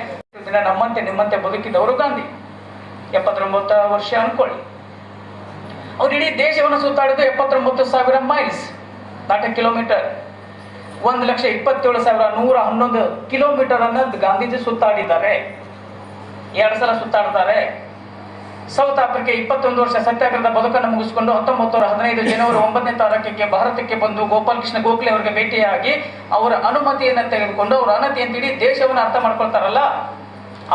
ನಮ್ಮಂತೆ ನಿಮ್ಮಂತೆ ಬದುಕಿದವರು ಗಾಂಧಿ. 79 ವರ್ಷ ಅನ್ಕೊಳ್ಳಿ. ಅವ್ರು ಇಡೀ ದೇಶವನ್ನು ಸುತ್ತಾಡಿದ್ದು 79,000 ಮೈಲ್ಸ್, ನಾಟ್ ಕಿಲೋಮೀಟರ್. 1,27,111 ಕಿಲೋಮೀಟರ್ ಅನ್ನ ಗಾಂಧೀಜಿ ಸುತ್ತಾಡಿದ್ದಾರೆ. 2 ಸಲ ಸುತ್ತಾಡ್ತಾರೆ. ಸೌತ್ ಆಫ್ರಿಕಾ 21 ವರ್ಷ ಸತ್ಯಾಗ್ರಹದ ಬದುಕನ್ನು ಮುಗಿಸಿಕೊಂಡು 1915 ಜನವರಿ 9ನೇ ತಾರೀಕಿಗೆ ಭಾರತಕ್ಕೆ ಬಂದು ಗೋಪಾಲ್ ಕೃಷ್ಣ ಗೋಖಲೆ ಅವರಿಗೆ ಭೇಟಿಯಾಗಿ ಅವರ ಅನುಮತಿಯನ್ನು ತೆಗೆದುಕೊಂಡು ಅವರ ಅನತಿಯನ್ನು ಇಡೀ ದೇಶವನ್ನು ಅರ್ಥ ಮಾಡ್ಕೊಳ್ತಾರಲ್ಲ,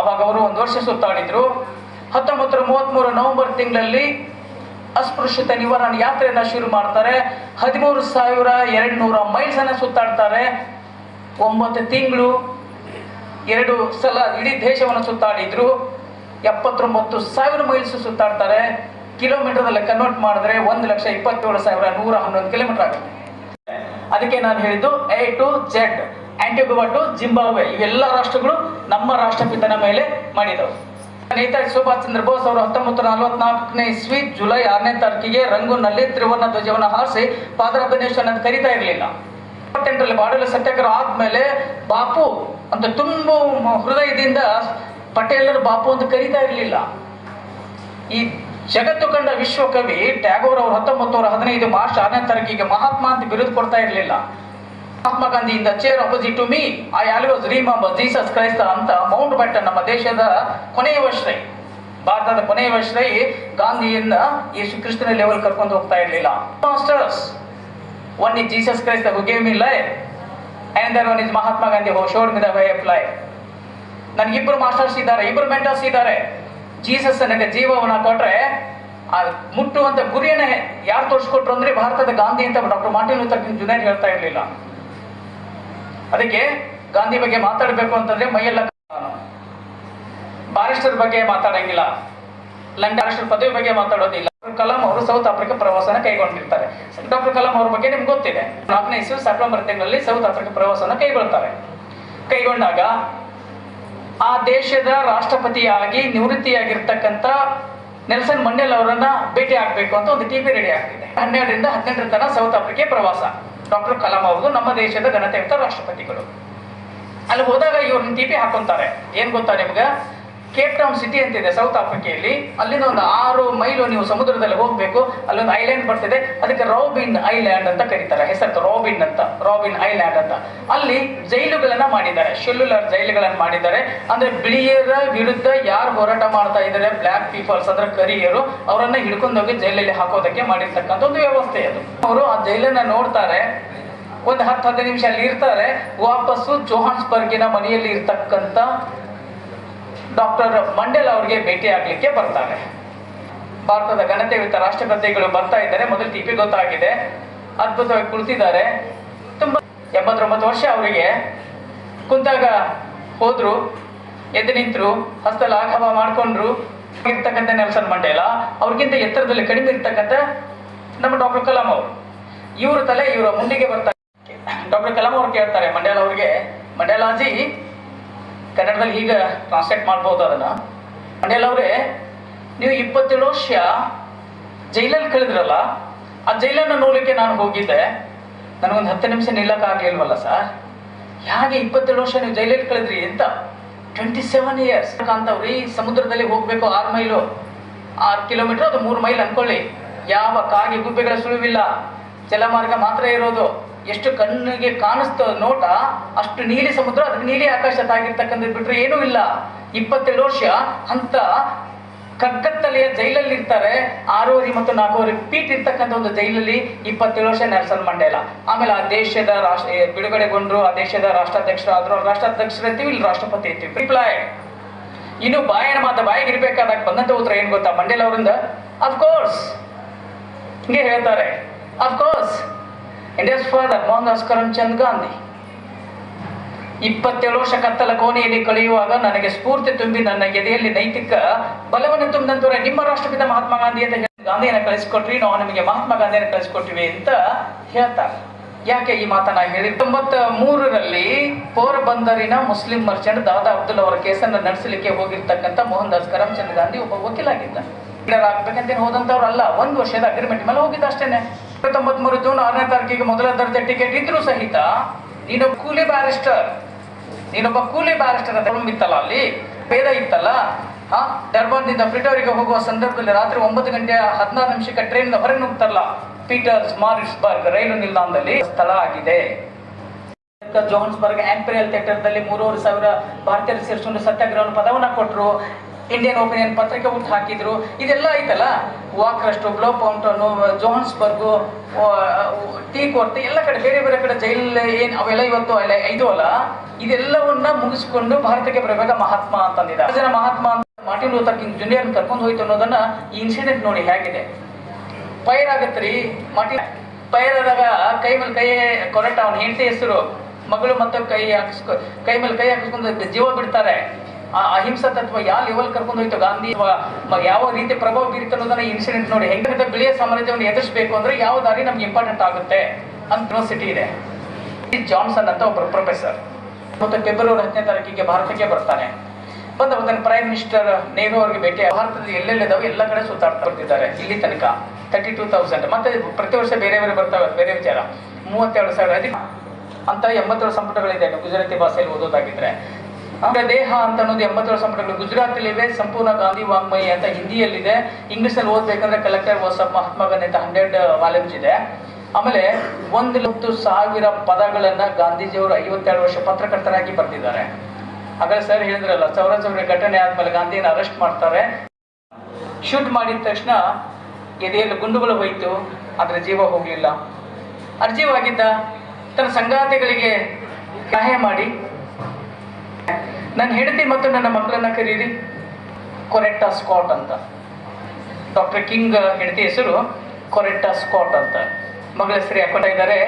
ಅವಾಗ ಅವರು 1 ವರ್ಷ ಸುತ್ತಾಡಿದ್ರು. 1933 ನವೆಂಬರ್ ತಿಂಗಳಲ್ಲಿ ಅಸ್ಪೃಶ್ಯತೆ ನಿವಾರಣೆ ಯಾತ್ರೆಯನ್ನ ಶುರು ಮಾಡ್ತಾರೆ. 13,200 ಮೈಲ್ಸ್ ಅನ್ನ ಸುತ್ತಾಡ್ತಾರೆ. 9 ತಿಂಗಳು 2 ಸಲ ಇಡೀ ದೇಶವನ್ನು ಸುತ್ತಾಡಿದ್ರು. 79,000 ಮೈಲ್ಸ್ ಸುತ್ತಾಡ್ತಾರೆ. ಕಿಲೋಮೀಟರ್ದಲ್ಲಿ ಕನ್ವರ್ಟ್ ಮಾಡಿದ್ರೆ 1,27,111 ಕಿಲೋಮೀಟರ್ ಆಗುತ್ತೆ. ಅದಕ್ಕೆ ನಾನು ಹೇಳಿದ್ದು A to Z, Antigua to Zimbabwe, ಇವೆಲ್ಲ ರಾಷ್ಟ್ರಗಳು ನಮ್ಮ ರಾಷ್ಟ್ರಪಿತನ ಮೇಲೆ ಮಾಡಿದವು. ನೇತಾಜಿ ಸುಭಾಷ್ ಚಂದ್ರ ಬೋಸ್ ಅವರು 1944ನೇ ಇಸ್ವಿ ಜುಲೈ 6ನೇ ತಾರೀಕಿಗೆ ರಂಗೂನ್ನಲ್ಲಿ ತ್ರಿವರ್ಣ ಧ್ವಜವನ್ನು ಹಾರಿಸಿ ಪಾದರಾಧನೇಶ್ವರನ ಅಂತ ಕರೀತಾ ಇರಲಿಲ್ಲ. 1948ರಲ್ಲಿ ಬಾಡೂಲಿ ಸತ್ಯಾಗ್ರಹ ಆದ್ಮೇಲೆ ಬಾಪು ಅಂತ ತುಂಬ ಹೃದಯದಿಂದ ಪಟೇಲರು ಬಾಪು ಅಂತ ಕರೀತಾ ಇರಲಿಲ್ಲ. ಈ ಜಗತ್ತು ಕಂಡ ವಿಶ್ವಕವಿ ಟ್ಯಾಗೋರ್ ಅವರು 1915 ಮಾರ್ಚ್ 6ನೇ ತಾರೀಕಿಗೆ ಮಹಾತ್ಮ ಅಂತ ಬಿರುದು ಕೊಡ್ತಾ ಇರಲಿಲ್ಲ. ಮಹಾತ್ಮ ಗಾಂಧಿಯಿಂದ chair opposite to me I always remember Jesus Christ ಅಂತ ಮೌಂಟ್ ಬ್ಯಾಟನ್, ನಮ್ಮ ದೇಶದ ಕೊನೆಯ ವಶ್ರೈ, ಭಾರತದ ಕೊನೆಯ ವಶ್ರೈ ಗಾಂಧಿಯನ್ನ ಯೇಸು ಕ್ರಿಸ್ತನ ಲೆವೆಲ್ ಕರ್ಕೊಂಡು ಹೋಗ್ತಾ ಇರಲಿಲ್ಲ. ಮಾಸ್ಟರ್ಸ್, ಒನ್ ಇಸ್ ಜೀಸಸ್ ಕ್ರೈಸ್ತ who gave me life, another one is Mahatma Gandhi who showed me the way of life. ನನಗಿಬ್ಬರು ಮಾಸ್ಟರ್ಸ್ ಇದ್ದಾರೆ, ಇಬ್ಬರು ಮೆಂಟರ್ಸ್ ಇದ್ದಾರೆ. ಜೀಸಸ್ ನನಗೆ ಜೀವವನ್ನ ಕೊಟ್ರೆ ಆ ಮುಟ್ಟುವಂತ ಗುರಿಯನ್ನ ಯಾರು ತೋರಿಸ್ಕೊಟ್ರು ಅಂದ್ರೆ ಭಾರತದ ಗಾಂಧಿ ಅಂತ doctor Martin Luther King junior ಹೇಳ್ತಾ ಇರ್ಲಿಲ್ಲ. ಅದಕ್ಕೆ ಗಾಂಧಿ ಬಗ್ಗೆ ಮಾತಾಡಬೇಕು ಅಂತಂದ್ರೆ ಮೈಯೆಲ್ಲ ಬಾರಿಸ್ಟರ್ ಬಗ್ಗೆ ಮಾತಾಡಂಗಿಲ್ಲ, ಲಂಡನ್ ಬಾರಿಸ್ಟರ್ ಪದವಿ ಬಗ್ಗೆ ಮಾತಾಡೋದಿಲ್ಲ. ಕಲಾಂ ಅವರು ಸೌತ್ ಆಫ್ರಿಕಾ ಪ್ರವಾಸನ ಕೈಗೊಂಡಿರ್ತಾರೆ. ಡಾಕ್ಟರ್ ಕಲಾಂ ಅವ್ರ ಬಗ್ಗೆ ನಿಮ್ಗೆ ಗೊತ್ತಿದೆ. 4ನೇ ಇಸ್ವಿ ಸೆಪ್ಟೆಂಬರ್ ತಿಂಗಳಲ್ಲಿ ಸೌತ್ ಆಫ್ರಿಕಾ ಪ್ರವಾಸನ ಕೈಗೊಳ್ತಾರೆ. ಕೈಗೊಂಡಾಗ ಆ ದೇಶದ ರಾಷ್ಟ್ರಪತಿಯಾಗಿ ನಿವೃತ್ತಿಯಾಗಿರ್ತಕ್ಕಂಥ ನೆಲ್ಸನ್ ಮಂಡೇಲ ಅವರನ್ನ ಭೇಟಿ ಆಗ್ಬೇಕು ಅಂತ ಒಂದು ಟಿಪಿ ರೆಡಿ ಆಗ್ತಿದೆ. 12ರಿಂದ 18 ತನಕ ಸೌತ್ ಆಫ್ರಿಕಾ ಪ್ರವಾಸ. ಡಾಕ್ಟರ್ ಕಲಾಂ ಅವರು ನಮ್ಮ ದೇಶದ ಘನತೆಯುತ ರಾಷ್ಟ್ರಪತಿಗಳು. ಅಲ್ಲಿ ಹೋದಾಗ ಇವ್ರನ್ನ ಟಿಪಿ ಹಾಕೊಂತಾರೆ. ಏನ್ ಗೊತ್ತಾ ನಿಮ್ಗೆ, ಕೇಪ್ ಟೌನ್ ಸಿಟಿ ಅಂತಿದೆ ಸೌತ್ ಆಫ್ರಿಕೆಯಲ್ಲಿ. ಅಲ್ಲಿಂದ ಒಂದು 6 ಮೈಲು ನೀವು ಸಮುದ್ರದಲ್ಲಿ ಹೋಗ್ಬೇಕು. ಅಲ್ಲೊಂದು ಐಲ್ಯಾಂಡ್ ಬರ್ತಿದೆ, ಅದಕ್ಕೆ ರಾಬಿನ್ ಐಲ್ಯಾಂಡ್ ಅಂತ ಕರೀತಾರೆ. ಹೆಸರು ರಾಬಿನ್ ಅಂತ, ರಾಬಿನ್ ಐಲ್ಯಾಂಡ್ ಅಂತ. ಅಲ್ಲಿ ಜೈಲುಗಳನ್ನ ಮಾಡಿದ್ದಾರೆ, ಶೆಲ್ಯುಲರ್ ಜೈಲುಗಳನ್ನ ಮಾಡಿದ್ದಾರೆ. ಅಂದ್ರೆ ಬಿಳಿಯರ ವಿರುದ್ಧ ಯಾರು ಹೋರಾಟ ಮಾಡ್ತಾ ಇದ್ದಾರೆ, ಬ್ಲ್ಯಾಕ್ ಪೀಪಲ್ಸ್ ಅಂದ್ರೆ ಕರಿಯರು, ಅವರನ್ನ ಹಿಡ್ಕೊಂಡೋಗಿ ಜೈಲಲ್ಲಿ ಹಾಕೋದಕ್ಕೆ ಮಾಡಿರ್ತಕ್ಕಂಥ ಒಂದು ವ್ಯವಸ್ಥೆ ಅದು. ಅವರು ಆ ಜೈಲನ್ನ ನೋಡ್ತಾರೆ, ಒಂದು 10-15 ನಿಮಿಷ ಅಲ್ಲಿ ಇರ್ತಾರೆ. ವಾಪಸ್ಸು ಜೋಹಾನ್ಸ್ಬರ್ಗಿನ ಮನೆಯಲ್ಲಿ ಇರ್ತಕ್ಕಂಥ ಡಾಕ್ಟರ್ ಮಂಡೇಲ ಅವರಿಗೆ ಭೇಟಿ ಆಗ್ಲಿಕ್ಕೆ ಬರ್ತಾರೆ. ಭಾರತದ ಘನತೆಯುತ ರಾಷ್ಟ್ರಪತಿಗಳು ಬರ್ತಾ ಇದ್ದಾರೆ. ಮೊದಲು ಟಿಪಿ ಗೊತ್ತಾಗಿದೆ, ಅದ್ಭುತವಾಗಿ ಕುಳಿತಿದ್ದಾರೆ. ತುಂಬಾ 89 ವರ್ಷ ಅವರಿಗೆ. ಕುಂತಾಗ ಹೋದ್ರು, ಎದ್ದು ನಿಂತರು, ಹಸ್ತ ಲಾಘವ ಮಾಡ್ಕೊಂಡ್ರು. ಇರ್ತಕ್ಕಂಥ ನೆಲ್ಸನ್ ಮಂಡೇಲ ಅವ್ರಿಗಿಂತ ಎತ್ತರದಲ್ಲಿ ಕಡಿಮೆ ಇರ್ತಕ್ಕಂಥ ನಮ್ಮ ಡಾಕ್ಟರ್ ಕಲಾಂ ಅವರು. ಇವ್ರ ತಲೆ ಇವರ ಮುಂದಿಗೆ ಬರ್ತಾರೆ. ಡಾಕ್ಟರ್ ಕಲಾಂ ಅವ್ರು ಕೇಳ್ತಾರೆ ಮಂಡೇಲ ಅವ್ರಿಗೆ, ಮಂಡೇಲಾಜಿ, ಕನ್ನಡದಲ್ಲಿ ಈಗ ಟ್ರಾನ್ಸ್ಲೇಟ್ ಮಾಡ್ಬೋದು ಅದನ್ನ. ಮಂಡೇಲ ಅವರೇ, ನೀವು 27 ವರ್ಷ ಜೈಲಲ್ಲಿ ಕಳೆದ್ರಲ್ಲ, ಆ ಜೈಲನ್ನು ನೋಡ್ಲಿಕ್ಕೆ ನಾನು ಹೋಗಿದ್ದೆ. ನನಗೊಂದು 10 ನಿಮಿಷ ನಿಲ್ಲಕ್ಕಾಗ್ಲಿಲ್ವಲ್ಲ ಸರ್? ಹೇಗೆ 27 ವರ್ಷ ನೀವು ಜೈಲಲ್ಲಿ ಕಳೆದ್ರಿ ಅಂತ? 27 ಇಯರ್ಸ್ ಅಂತವ್ರಿ. ಸಮುದ್ರದಲ್ಲಿ ಹೋಗ್ಬೇಕು 6 ಮೈಲು, 6 ಕಿಲೋಮೀಟರ್, ಅದು 3 ಮೈಲ್ ಅನ್ಕೊಳ್ಳಿ. ಯಾವ ಕಾಗೆ ಗುಬ್ಬೆಗಳ ಸುಳಿವಿಲ್ಲ, ಜಲಮಾರ್ಗ ಮಾತ್ರ ಇರೋದು. ಎಷ್ಟು ಕಣ್ಣಿಗೆ ಕಾಣಿಸ್ತ ನೋಟ ಅಷ್ಟು ನೀಲಿ ಸಮುದ್ರ, ಅದಕ್ಕೆ ನೀಲಿ ಆಕಾಶ ತಾಗಿರ್ತಕ್ಕಂಥದ್ದು ಬಿಟ್ರೆ ಏನೂ ಇಲ್ಲ. 27 ವರ್ಷ ಅಂತ ಕಗ್ಗತ್ತಲೆಯ ಜೈಲಲ್ಲಿ ಇರ್ತಾರೆ. 6 ಮತ್ತು 4 ಫೀಟ್ ಇರ್ತಕ್ಕಂಥ ಒಂದು ಜೈಲಲ್ಲಿ 27 ವರ್ಷ ನೆಲ್ಸನ್ ಮಂಡೇಲ. ಆಮೇಲೆ ಆ ದೇಶದ ಬಿಡುಗಡೆಗೊಂಡ್ರು, ಆ ದೇಶದ ರಾಷ್ಟ್ರಾಧ್ಯಕ್ಷರಾದ್ರು. ರಾಷ್ಟ್ರಾಧ್ಯಕ್ಷರು ಅಂತೀವಿ, ಇಲ್ಲಿ ರಾಷ್ಟ್ರಪತಿ ಅಂತೀವಿ. ರಿಪ್ಲೈ ಇನ್ನು ಬಾಯಿನ ಮಾತ ಬಾಯಿಗೆ ಇರ್ಬೇಕಾದಾಗ ಬಂದಂತ ಉತ್ತರ ಏನ್ ಗೊತ್ತಾ ಮಂಡೇಲ ಅವರಿಂದ? ಅಫ್ಕೋರ್ಸ್ ಹಿಂಗೆ ಹೇಳ್ತಾರೆ, of course India's father Mohandas Karamchand Gandhi. 27 ವರ್ಷ ಕತ್ತಲ ಕೋಣೆಯಲ್ಲಿ ಕಳೆಯುವಾಗ ನನಗೆ ಸ್ಫೂರ್ತಿ ತುಂಬಿ ನನ್ನ ಎದೆಯಲ್ಲಿ ನೈತಿಕ ಬಲವನ್ನು ತುಂಬಿದಂತವರೇ ನಿಮ್ಮ ರಾಷ್ಟ್ರಪಿತ ಮಹಾತ್ಮ ಗಾಂಧಿ ಅಂತ ಗಾಂಧಿಯನ್ನು ಕಳಿಸ್ಕೊಟ್ರಿ, ನಾವು ನಿಮಗೆ ಮಹಾತ್ಮ ಗಾಂಧಿಯನ್ನು ಕಳಿಸ್ಕೊಟ್ಟಿವಿ ಅಂತ ಹೇಳ್ತಾರೆ. ಯಾಕೆ ಈ ಮಾತನ್ನ ಹೇಳಿ? 93ರಲ್ಲಿ ಪೋರ್ಬಂದರಿನ ಮುಸ್ಲಿಂ ಮರ್ಚೆಂಟ್ ದಾದಾ ಅಬ್ದುಲ್ ಅವರ ಕೇಸನ್ನು ನಡೆಸಲಿಕ್ಕೆ ಹೋಗಿರ್ತಕ್ಕಂಥ ಮೋಹನ್ದಾಸ್ ಕರಮ್ಚಂದ್ ಗಾಂಧಿ ಒಬ್ಬ ವಕೀಲಾಗಿದ್ದ. ಆಗ್ಬೇಕಂತೇನು ಹೋದಂತವ್ರಲ್ಲ, 1 ವರ್ಷದ ಅಗ್ರಿಮೆಂಟ್ ಮೇಲೆ ಹೋಗಿದ್ದ ಅಷ್ಟೇನೆ. 93 ಜೂನ್ 6ನೇ ತಾರೀಕಿಗೆ ಮೊದಲ ದರ್ಜೆ ಟಿಕೆಟ್ ಇದ್ರೂ ಸಹಿತ ನೀನೊಬ್ಬ ಕೂಲಿ ಬ್ಯಾರಿಸ್ಟರ್ ಅಂತ ಇತ್ತಲ್ಲ, ಅಲ್ಲಿ ಭೇದ ಇತ್ತಲ್ಲ. ಡರ್ಬಾನ್ನಿಂದ ಪ್ರಿಟೋರಿಗೆ ಹೋಗುವ ಸಂದರ್ಭದಲ್ಲಿ ರಾತ್ರಿ 9 ಗಂಟೆ 16 ನಿಮಿಷಕ್ಕೆ ಟ್ರೈನ್ ಹೊರಗೆ ನುಗ್ತಾರಲ್ಲ, ಪೀಟರ್ಸ್ ಮಾರಿಟ್ಸ್ಬರ್ಗ್ ರೈಲು ನಿಲ್ದಾಣದಲ್ಲಿ ಸ್ಥಳ ಆಗಿದೆ. ಜೋಹಾನ್ಸ್ಬರ್ಗ್ ಆಂಪೆರಿಯಲ್ ಥಿಯೇಟರ್ದಲ್ಲಿ 3,500 ಭಾರತೀಯರು ಸೇರಿಸಿಕೊಂಡು ಸತ್ಯಾಗ್ರಹ ಪದವನ್ನ ಕೊಟ್ಟರು. ಇಂಡಿಯನ್ ಒಪಿನಿಯನ್ ಪತ್ರಿಕೆ ಹುಟ್ಟು ಹಾಕಿದ್ರು. ಇದೆಲ್ಲ ಐತಲ್ಲ, ವಾಕ್ರಷ್ಟು, ಬ್ಲೋ ಪೌಂಟನ್ನು, ಜೋಹಾನ್ಸ್ಬರ್ಗು, ಟೀ ಕೋರ್ಟ್, ಎಲ್ಲ ಕಡೆ ಬೇರೆ ಬೇರೆ ಕಡೆ ಜೈಲ್ ಏನ್ ಅವೆಲ್ಲ ಇವತ್ತು 5 ಅಲ್ಲ, ಇದೆಲ್ಲವನ್ನ ಮುಗಿಸ್ಕೊಂಡು ಭಾರತಕ್ಕೆ ಬರಬೇಕ ಮಹಾತ್ಮ ಅಂತಂದಿದ್ದಾರೆ. ಜನ ಮಹಾತ್ಮ ಅಂತ ಮಾರ್ಟಿನ್ ಲೂಥರ್ ಕಿಂಗ್ ಜೂನಿಯರ್ ಕರ್ಕೊಂಡು ಹೋಯ್ತು ಅನ್ನೋದನ್ನ ಈ ಇನ್ಸಿಡೆಂಟ್ ನೋಡಿ ಹೇಗಿದೆ. ಫೈರ್ ಆಗತ್ರಿ, ಮಾರ್ಟಿನ್ ಫೈರ್ ಆದಾಗ ಕೈ ಮೇಲೆ ಕೈ ಕೊರಟ, ಅವನ ಹೆಂಡತಿ ಹೆಸರು, ಮಗಳು ಮತ್ತು ಕೈ ಮೇಲೆ ಕೈ ಹಾಕಿಸ್ಕೊಂಡು ಜೀವ ಬಿಡ್ತಾರೆ. ಅಹಿಂಸಾ ತತ್ವ ಯಾವ ಲೆವೆಲ್ ಕರ್ಕೊಂಡು ಹೋಯ್ತು ಗಾಂಧಿ, ಯಾವ ರೀತಿ ಪ್ರಭಾವ ಬೀರಿತು ಅನ್ನೋದನ್ನ ಇನ್ಸಿಡೆಂಟ್ ನೋಡಿ. ಹೆಂಗೆ ಬಿಳಿಯ ಸಾಮ್ರಾಜ್ಯವನ್ನು ಎದುರಿಸಬೇಕು ಅಂದ್ರೆ ಯಾವ ದಾರಿ ನಮ್ಗೆ ಇಂಪಾರ್ಟೆಂಟ್ ಆಗುತ್ತೆ ಅಂತ ಯೂನಿವರ್ಸಿಟಿ ಇದೆ. ಜಾನ್ಸನ್ ಅಂತ ಒಬ್ಬರು ಪ್ರೊಫೆಸರ್ ಮತ್ತು ಫೆಬ್ರವರಿ 10ನೇ ತಾರೀಕಿಗೆ ಭಾರತಕ್ಕೆ ಬರ್ತಾನೆ. ಬಂದ ಪ್ರೈಮ್ ಮಿನಿಸ್ಟರ್ ನೆಹರು ಅವರಿಗೆ ಭೇಟಿ. ಭಾರತದಲ್ಲಿ ಎಲ್ಲೆಲ್ಲಿದ್ದಾವೆ ಎಲ್ಲ ಕಡೆ ಸುತ್ತಾಡ್ತಾ ಬರ್ತಿದ್ದಾರೆ ಇಲ್ಲಿ ತನಕ. 32,000 ಮತ್ತೆ ಪ್ರತಿ ವರ್ಷ ಬೇರೆ ಬೇರೆ ಬರ್ತಾವೆ, ಬೇರೆ ವಿಚಾರ. 32,000 ಅಂತ 87 ಸಂಪುಟಗಳಿದೆ ಗುಜರಾತಿ ಭಾಷೆಯಲ್ಲಿ ಓದೋದಾಗಿದ್ರೆ. ದೇಹ ಅಂತ ಅನ್ನೋದು 87 ಸಂಪುಟಗಳು ಗುಜರಾತಿಲಿ ಇವೆ. ಸಂಪೂರ್ಣ ಗಾಂಧಿ ವಾಂಗ್ಮಯಿ ಅಂತ ಹಿಂದಿಯಲ್ಲಿದೆ. ಇಂಗ್ಲಿಷಲ್ಲಿ ಓದ್ಬೇಕಂದ್ರೆ ಕಲೆಕ್ಟರ್ ವಾಸ್ ಆಫ್ ಮಹಾತ್ಮ ಗಾಂಧಿ ಅಂತ 100 ವಾಲ್ಯೂಮ್ಸ್ ಇದೆ. ಆಮೇಲೆ 1,10,000 ಪದಗಳನ್ನ ಗಾಂಧೀಜಿಯವರು 52 ವರ್ಷ ಪತ್ರಕರ್ತರಾಗಿ ಬರ್ತಿದ್ದಾರೆ. ಹಾಗಾದ್ರೆ ಸರ್ ಹೇಳಿದ್ರಲ್ಲ, ಚೌರ ಘಟನೆ ಆದ್ಮೇಲೆ ಗಾಂಧಿಯನ್ನು ಅರೆಸ್ಟ್ ಮಾಡ್ತಾರೆ. ಶೂಟ್ ಮಾಡಿದ ತಕ್ಷಣ ಎದೆಯಲ್ಲಿ ಗುಂಡುಗಳು ಹೋಯ್ತು, ಆದ್ರೆ ಜೀವ ಹೋಗ್ಲಿಲ್ಲ. ಅರ್ಜೀವಾಗಿದ್ದ ತನ್ನ ಸಂಗಾತಿಗಳಿಗೆ ಸಹಾಯ ಮಾಡಿ ನನ್ನ ಹೆಂಡತಿ ಮತ್ತು ನನ್ನ ಮಕ್ಕಳನ್ನ ಕರೀರಿ ಕೊರೆಟ್ಟಾ ಸ್ಕಾಟ್ ಅಂತ. ಡಾಕ್ಟರ್ ಕಿಂಗ್ ಹೆಂಡತಿ ಹೆಸರು ಕೊರೆಟ್ಟಾ ಸ್ಕಾಟ್ ಅಂತ, ಮಗಳ ಹೆಸರು ಹಾಕೊಂಡ ಇದ್ದಾರೆ.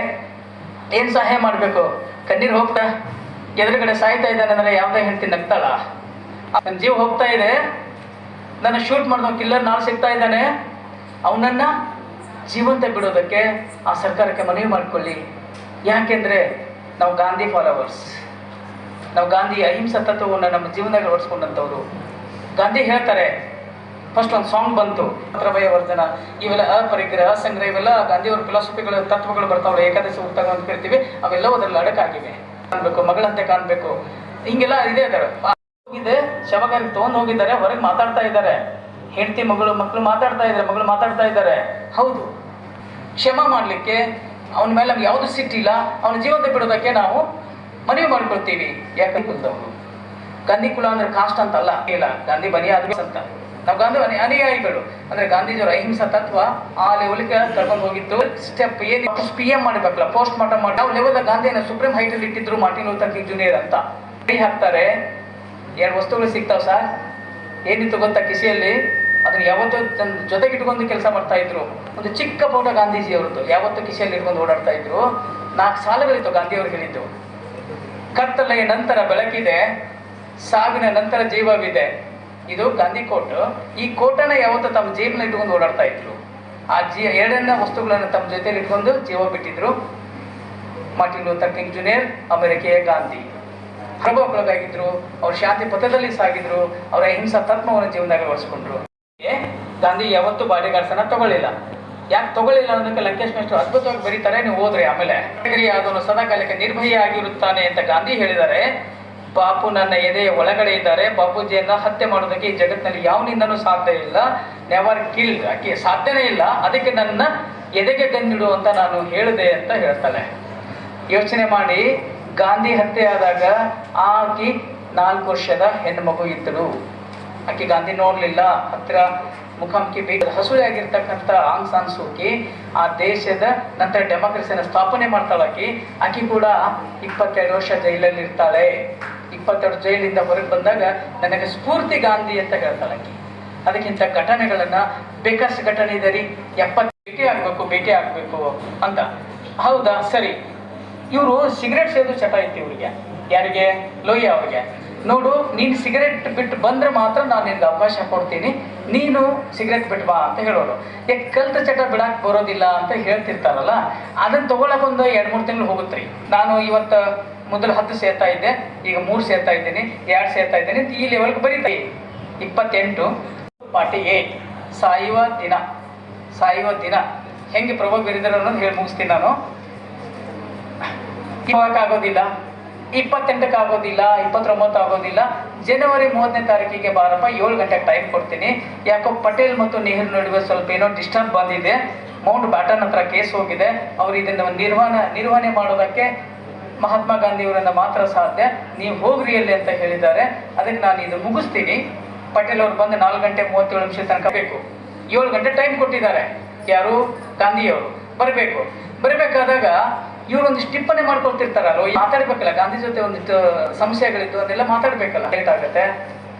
ಏನು ಸಹಾಯ ಮಾಡಬೇಕು? ಕಣ್ಣೀರು ಹೋಗ್ತಾ ಎದುರುಗಡೆ ಸಾಯ್ತಾ ಇದ್ದಾನೆ ಅಂದರೆ ಯಾವುದೇ ಹೆಂಡತಿ ನಗ್ತಾಳ? ನನ್ನ ಜೀವ ಹೋಗ್ತಾ ಇದೆ, ನನ್ನ ಶೂಟ್ ಮಾಡಿದ ಕಿಲ್ಲರ್ ನಾಳೆ ಸಿಗ್ತಾ ಇದ್ದಾನೆ, ಅವನನ್ನ ಜೀವಂತ ಬಿಡೋದಕ್ಕೆ ಆ ಸರ್ಕಾರಕ್ಕೆ ಮನವಿ ಮಾಡಿಕೊಳ್ಳಿ. ಯಾಕೆಂದರೆ ನಾವು ಗಾಂಧಿ ಫಾಲೋವರ್ಸ್, ನಾವು ಗಾಂಧಿ ಅಹಿಂಸಾ ತತ್ವವನ್ನು ನಮ್ಮ ಜೀವನದಾಗ ಅಳವಡಿಸ್ಕೊಂಡಂಥವ್ರು. ಗಾಂಧಿ ಹೇಳ್ತಾರೆ, ಫಸ್ಟ್ ಒಂದು ಸಾಂಗ್ ಬಂತು, ವರ್ಧನ, ಇವೆಲ್ಲ ಅಪರಿಗ್ರಹ, ಅಸಂಗ್ರಹ, ಇವೆಲ್ಲ ಗಾಂಧಿಯವ್ರ ಫಿಲಾಸಫಿಗಳ ತತ್ವಗಳು ಬರ್ತಾವಲ್ಲ, ಏಕಾದಶಿ ಉತ್ತರ ಅಂತ ಕರಿತೀವಿ, ಅವೆಲ್ಲವೂ ಅದರಲ್ಲಿ ಅಡಕಾಗಿವೆ. ಕಾಣಬೇಕು, ಮಗಳಂತೆ ಕಾಣಬೇಕು, ಹಿಂಗೆಲ್ಲ ಇದೆ. ಹೋಗಿದೆ ಶವಗಾರಿಗೆ ತೊಗೊಂಡು ಹೋಗಿದ್ದಾರೆ, ಹೊರಗೆ ಮಾತಾಡ್ತಾ ಇದ್ದಾರೆ, ಹೆಂಡತಿ ಮಕ್ಕಳು ಮಾತಾಡ್ತಾ ಇದ್ದಾರೆ, ಮಗಳು ಮಾತಾಡ್ತಾ ಇದ್ದಾರೆ. ಹೌದು, ಕ್ಷಮ ಮಾಡಲಿಕ್ಕೆ ಅವನ ಮೇಲೆ ನಮ್ಗೆ ಯಾವುದು ಸಿಟ್ಟಿಲ್ಲ, ಅವನ ಜೀವಂತ ಬಿಡೋದಕ್ಕೆ ನಾವು ಮನವಿ ಮಾಡ್ಕೊಳ್ತೀವಿ. ಯಾಕಂತ ಕುಲ್ದವರು ಗಾಂಧಿ ಕುಲ ಅಂದ್ರೆ ಕಾಸ್ಟ್ ಅಂತಲ್ಲ, ಇಲ್ಲ, ಗಾಂಧಿ ಬನಿ ಆದ್ಮೇಲೆ ಅಂತ ನಾವು ಗಾಂಧಿ ಅನುಯಾಯಿಗಳು. ಅಂದ್ರೆ ಗಾಂಧೀಜಿಯವರ ಅಹಿಂಸಾ ತತ್ವ ಆ ಲೆವೆಲ್ಗೆ ಕರ್ಕೊಂಡು ಹೋಗಿತ್ತು. ಸ್ಟೆಪ್ ಏನು PM ಮಾಡಬೇಕಲ್ಲ, ಪೋಸ್ಟ್ ಮಾರ್ಟಮ್ ಮಾಡಿ ನಾವು ಲೆವೆಲ್ ಗಾಂಧಿನ ಸುಪ್ರೀಂ ಹೈಟ್ ಅಲ್ಲಿ ಇಟ್ಟಿದ್ರು ಮಾರ್ಟಿನ್ ಲೂಥರ್ ಕಿಂಗ್ ಜೂನಿಯರ್ ಅಂತ. ಕೈ ಹಾಕ್ತಾರೆ, 2 ವಸ್ತುಗಳು ಸಿಗ್ತಾವ ಸರ್. ಏನಿತ್ತು ಗೊತ್ತಾ ಕಿಸೆಯಲ್ಲಿ? ಅದನ್ನ ಯಾವತ್ತೂ ತನ್ನ ಜೊತೆಗೆ ಇಟ್ಕೊಂಡು ಕೆಲಸ ಮಾಡ್ತಾ ಇದ್ರು. ಒಂದು ಚಿಕ್ಕ ಫೋಟೋ ಗಾಂಧೀಜಿ ಅವ್ರದ್ದು ಯಾವತ್ತೂ ಕಿಸೆಯಲ್ಲಿ ಇಟ್ಕೊಂಡು ಓಡಾಡ್ತಾ ಇದ್ರು. 4 ಸಾಲುಗಳಿತ್ತು ಗಾಂಧಿ ಅವ್ರಿಗೆ ಹೇಳಿದ್ದು. ಕತ್ತಲೆಯ ನಂತರ ಬೆಳಕಿದೆ, ಸಾವಿನ ನಂತರ ಜೀವವಿದೆ. ಇದು ಗಾಂಧಿ ಕೋಟ್. ಈ ಕೋಟನ್ನ ಯಾವತ್ತೂ ತಮ್ಮ ಜೀವನ ಇಟ್ಕೊಂಡು ಓಡಾಡ್ತಾ ಇದ್ರು. ಆ ಎರಡನ್ನ ವಸ್ತುಗಳನ್ನು ತಮ್ಮ ಜೊತೆಲಿ ಇಟ್ಕೊಂಡು ಜೀವ ಬಿಟ್ಟಿದ್ರು. ಮಾರ್ಟಿನ್ ಲೂಥರ್ ಕಿಂಗ್ ಜೂನಿಯರ್, ಅಮೆರಿಕೆಯ ಗಾಂಧಿ. ಪ್ರಭಾವಕ್ಕೊಳಗಾಗಿದ್ರು, ಅವ್ರು ಶಾಂತಿ ಪಥದಲ್ಲಿ ಸಾಗಿದ್ರು, ಅವರ ಅಹಿಂಸಾ ತತ್ವವನ್ನು ಜೀವನದಾಗ ಅಳವಡಿಸ್ಕೊಂಡ್ರು. ಗಾಂಧಿ ಯಾವತ್ತೂ ಬಾಡಿ ಗಾರ್ಡ್ಸನ್ನ ತಗೊಳ್ಳಿಲ್ಲ. ಯಾಕೆ ತಗೊಳ್ಳಿಲ್ಲ ಅನ್ನೋದಕ್ಕೆ ಲಂಕೇಶ್ ಮೇಷ್ಟ್ರು ಅದ್ಭುತವಾಗಿ ಬರೀತಾರೆ, ನೀವು ಹೋದ್ರಿ. ಆಮೇಲೆ ಅದನ್ನು ಸದಾಕಾಲಕ್ಕೆ ನಿರ್ಭಯ ಆಗಿರುತ್ತಾನೆ ಅಂತ ಗಾಂಧಿ ಹೇಳಿದ್ದಾರೆ. ಬಾಪು ನನ್ನ ಎದೆಯ ಒಳಗಡೆ ಇದ್ದಾರೆ, ಬಾಪೂಜಿಯನ್ನ ಹತ್ಯೆ ಮಾಡೋದಕ್ಕೆ ಈ ಜಗತ್ತಿನಲ್ಲಿ ಯಾವನಿಂದನೂ ಸಾಧ್ಯ ಇಲ್ಲ, ನೆವರ್ ಕಿಲ್ಡ್, ಆಕೆ ಸಾಧ್ಯನೇ ಇಲ್ಲ, ಅದಕ್ಕೆ ನನ್ನ ಎದೆಗೆ ಗನ್ನಿಡು ಅಂತ ನಾನು ಹೇಳಿದೆ ಅಂತ ಹೇಳ್ತಾಳೆ. ಯೋಚನೆ ಮಾಡಿ, ಗಾಂಧಿ ಹತ್ಯೆ ಆದಾಗ ಆಕೆ 4 ವರ್ಷದ ಹೆಣ್ಣು ಮಗು ಇದ್ದಳು. ಆಕೆ ಗಾಂಧಿ ನೋಡ್ಲಿಲ್ಲ, ಹತ್ತಿರ ಮುಖಾಮುಖಿ ಬೇಕು. ಹಸುಳೆ ಆಗಿರ್ತಕ್ಕಂಥ ಆಂಗ್ ಸಾನ್ ಸೂಕಿ ಆ ದೇಶದ ನಂತರ ಡೆಮೋಕ್ರಸಿಯನ್ನು ಸ್ಥಾಪನೆ ಮಾಡ್ತಾಳಾಕಿ. ಆಕಿ ಕೂಡ 22 ವರ್ಷ ಜೈಲಲ್ಲಿ ಇರ್ತಾಳೆ. 22 ಜೈಲಿಂದ ಹೊರಗೆ ಬಂದಾಗ ನನಗೆ ಸ್ಫೂರ್ತಿ ಗಾಂಧಿ ಅಂತ ಹೇಳ್ತಾಳಾಕಿ. ಅದಕ್ಕಿಂತ ಘಟನೆಗಳನ್ನ ಬೇಕಷ್ಟು ಘಟನೆ ಇದೆ ರೀ. 70 ಭೇಟಿ ಆಗ್ಬೇಕು ಅಂತ. ಹೌದಾ, ಸರಿ. ಇವರು ಸಿಗರೇಟ್ ಸೇದು ಚಟ ಐತಿ ಇವ್ರಿಗೆ. ಯಾರಿಗೆ? ಲೋಹಿಯಾ ಅವ್ರಿಗೆ. ನೋಡು, ನೀನು ಸಿಗರೇಟ್ ಬಿಟ್ಟು ಬಂದ್ರೆ ಮಾತ್ರ ನಾನು ನಿನ್ಗೆ ಅವಕಾಶ ಕೊಡ್ತೀನಿ, ನೀನು ಸಿಗರೇಟ್ ಬಿಟ್ಟು ಬಾ ಅಂತ ಹೇಳೋರು. ಯಾಕೆ ಕಲ್ತ ಚಟ ಬಿಡಾಕ್ ಬರೋದಿಲ್ಲ ಅಂತ ಹೇಳ್ತಿರ್ತಾರಲ್ಲ, ಅದನ್ನ ತಗೊಳಕ್ ಒಂದು 2-3 ತಿಂಗಳು ಹೋಗುತ್ತೆ. ನಾನು ಇವತ್ತು ಮೊದಲು 10 ಸೇರ್ತಾ ಇದ್ದೆ, ಈಗ 3 ಸೇರ್ತಾ ಇದ್ದೀನಿ, 2 ಸೇರ್ತಾ ಇದ್ದೀನಿ, ಈ ಲೆವೆಲ್ಗೆ ಬರೀತಾ 28 ಸಾಯುವ ದಿನ ಹೆಂಗೆ ಪ್ರಭಾವ ಬೀರಿದಾರೆ ಅನ್ನೋದು ಹೇಳಿ ಮುಗಿಸ್ತೀನಿ ನಾನು. ಆಗೋದಿಲ್ಲ, 28ಕ್ಕೆ ಆಗೋದಿಲ್ಲ, 29 ಆಗೋದಿಲ್ಲ, ಜನವರಿ 30ನೇ ತಾರೀಕಿಗೆ ಬಾರಪ್ಪ, 7 ಗಂಟೆಗೆ ಟೈಮ್ ಕೊಡ್ತೀನಿ. ಯಾಕೋ ಪಟೇಲ್ ಮತ್ತು ನೆಹರು ನಡುವೆ ಸ್ವಲ್ಪ ಏನೋ ಡಿಸ್ಟರ್ಬ್ ಬಂದಿದೆ, ಮೌಂಟ್ ಬ್ಯಾಟನ್ ಹತ್ರ ಕೇಸ್ ಹೋಗಿದೆ, ಅವರು ಇದನ್ನು ನಿರ್ವಹಣೆ ಮಾಡೋದಕ್ಕೆ ಮಹಾತ್ಮ ಗಾಂಧಿಯವರನ್ನ ಮಾತ್ರ ಸಾಧ್ಯ, ನೀವು ಹೋಗ್ರಿ ಅಲ್ಲಿ ಅಂತ ಹೇಳಿದ್ದಾರೆ. ಅದಕ್ಕೆ ನಾನು ಇದು ಮುಗಿಸ್ತೀನಿ. ಪಟೇಲ್ ಅವ್ರು ಬಂದು 4 ಗಂಟೆ 37 ನಿಮಿಷ ತನಕ ಬೇಕು. 7 ಗಂಟೆ ಟೈಮ್ ಕೊಟ್ಟಿದ್ದಾರೆ. ಯಾರು? ಗಾಂಧಿಯವರು ಬರಬೇಕಾದಾಗ ಇವ್ರೊಂದಿಷ್ಟು ಟಿಪ್ಪಣಿ ಮಾಡ್ಕೊಳ್ತಿರ್ತಾರಲ್ಲ, ಮಾತಾಡ್ಬೇಕಲ್ಲ, ಗಾಂಧಿ ಜೊತೆ ಒಂದಿಷ್ಟು ಸಮಸ್ಯೆಗಳಿದ್ದು ಅದೆಲ್ಲ ಮಾತಾಡ್ಬೇಕಲ್ಲ. ಲೇಟ್ ಆಗುತ್ತೆ.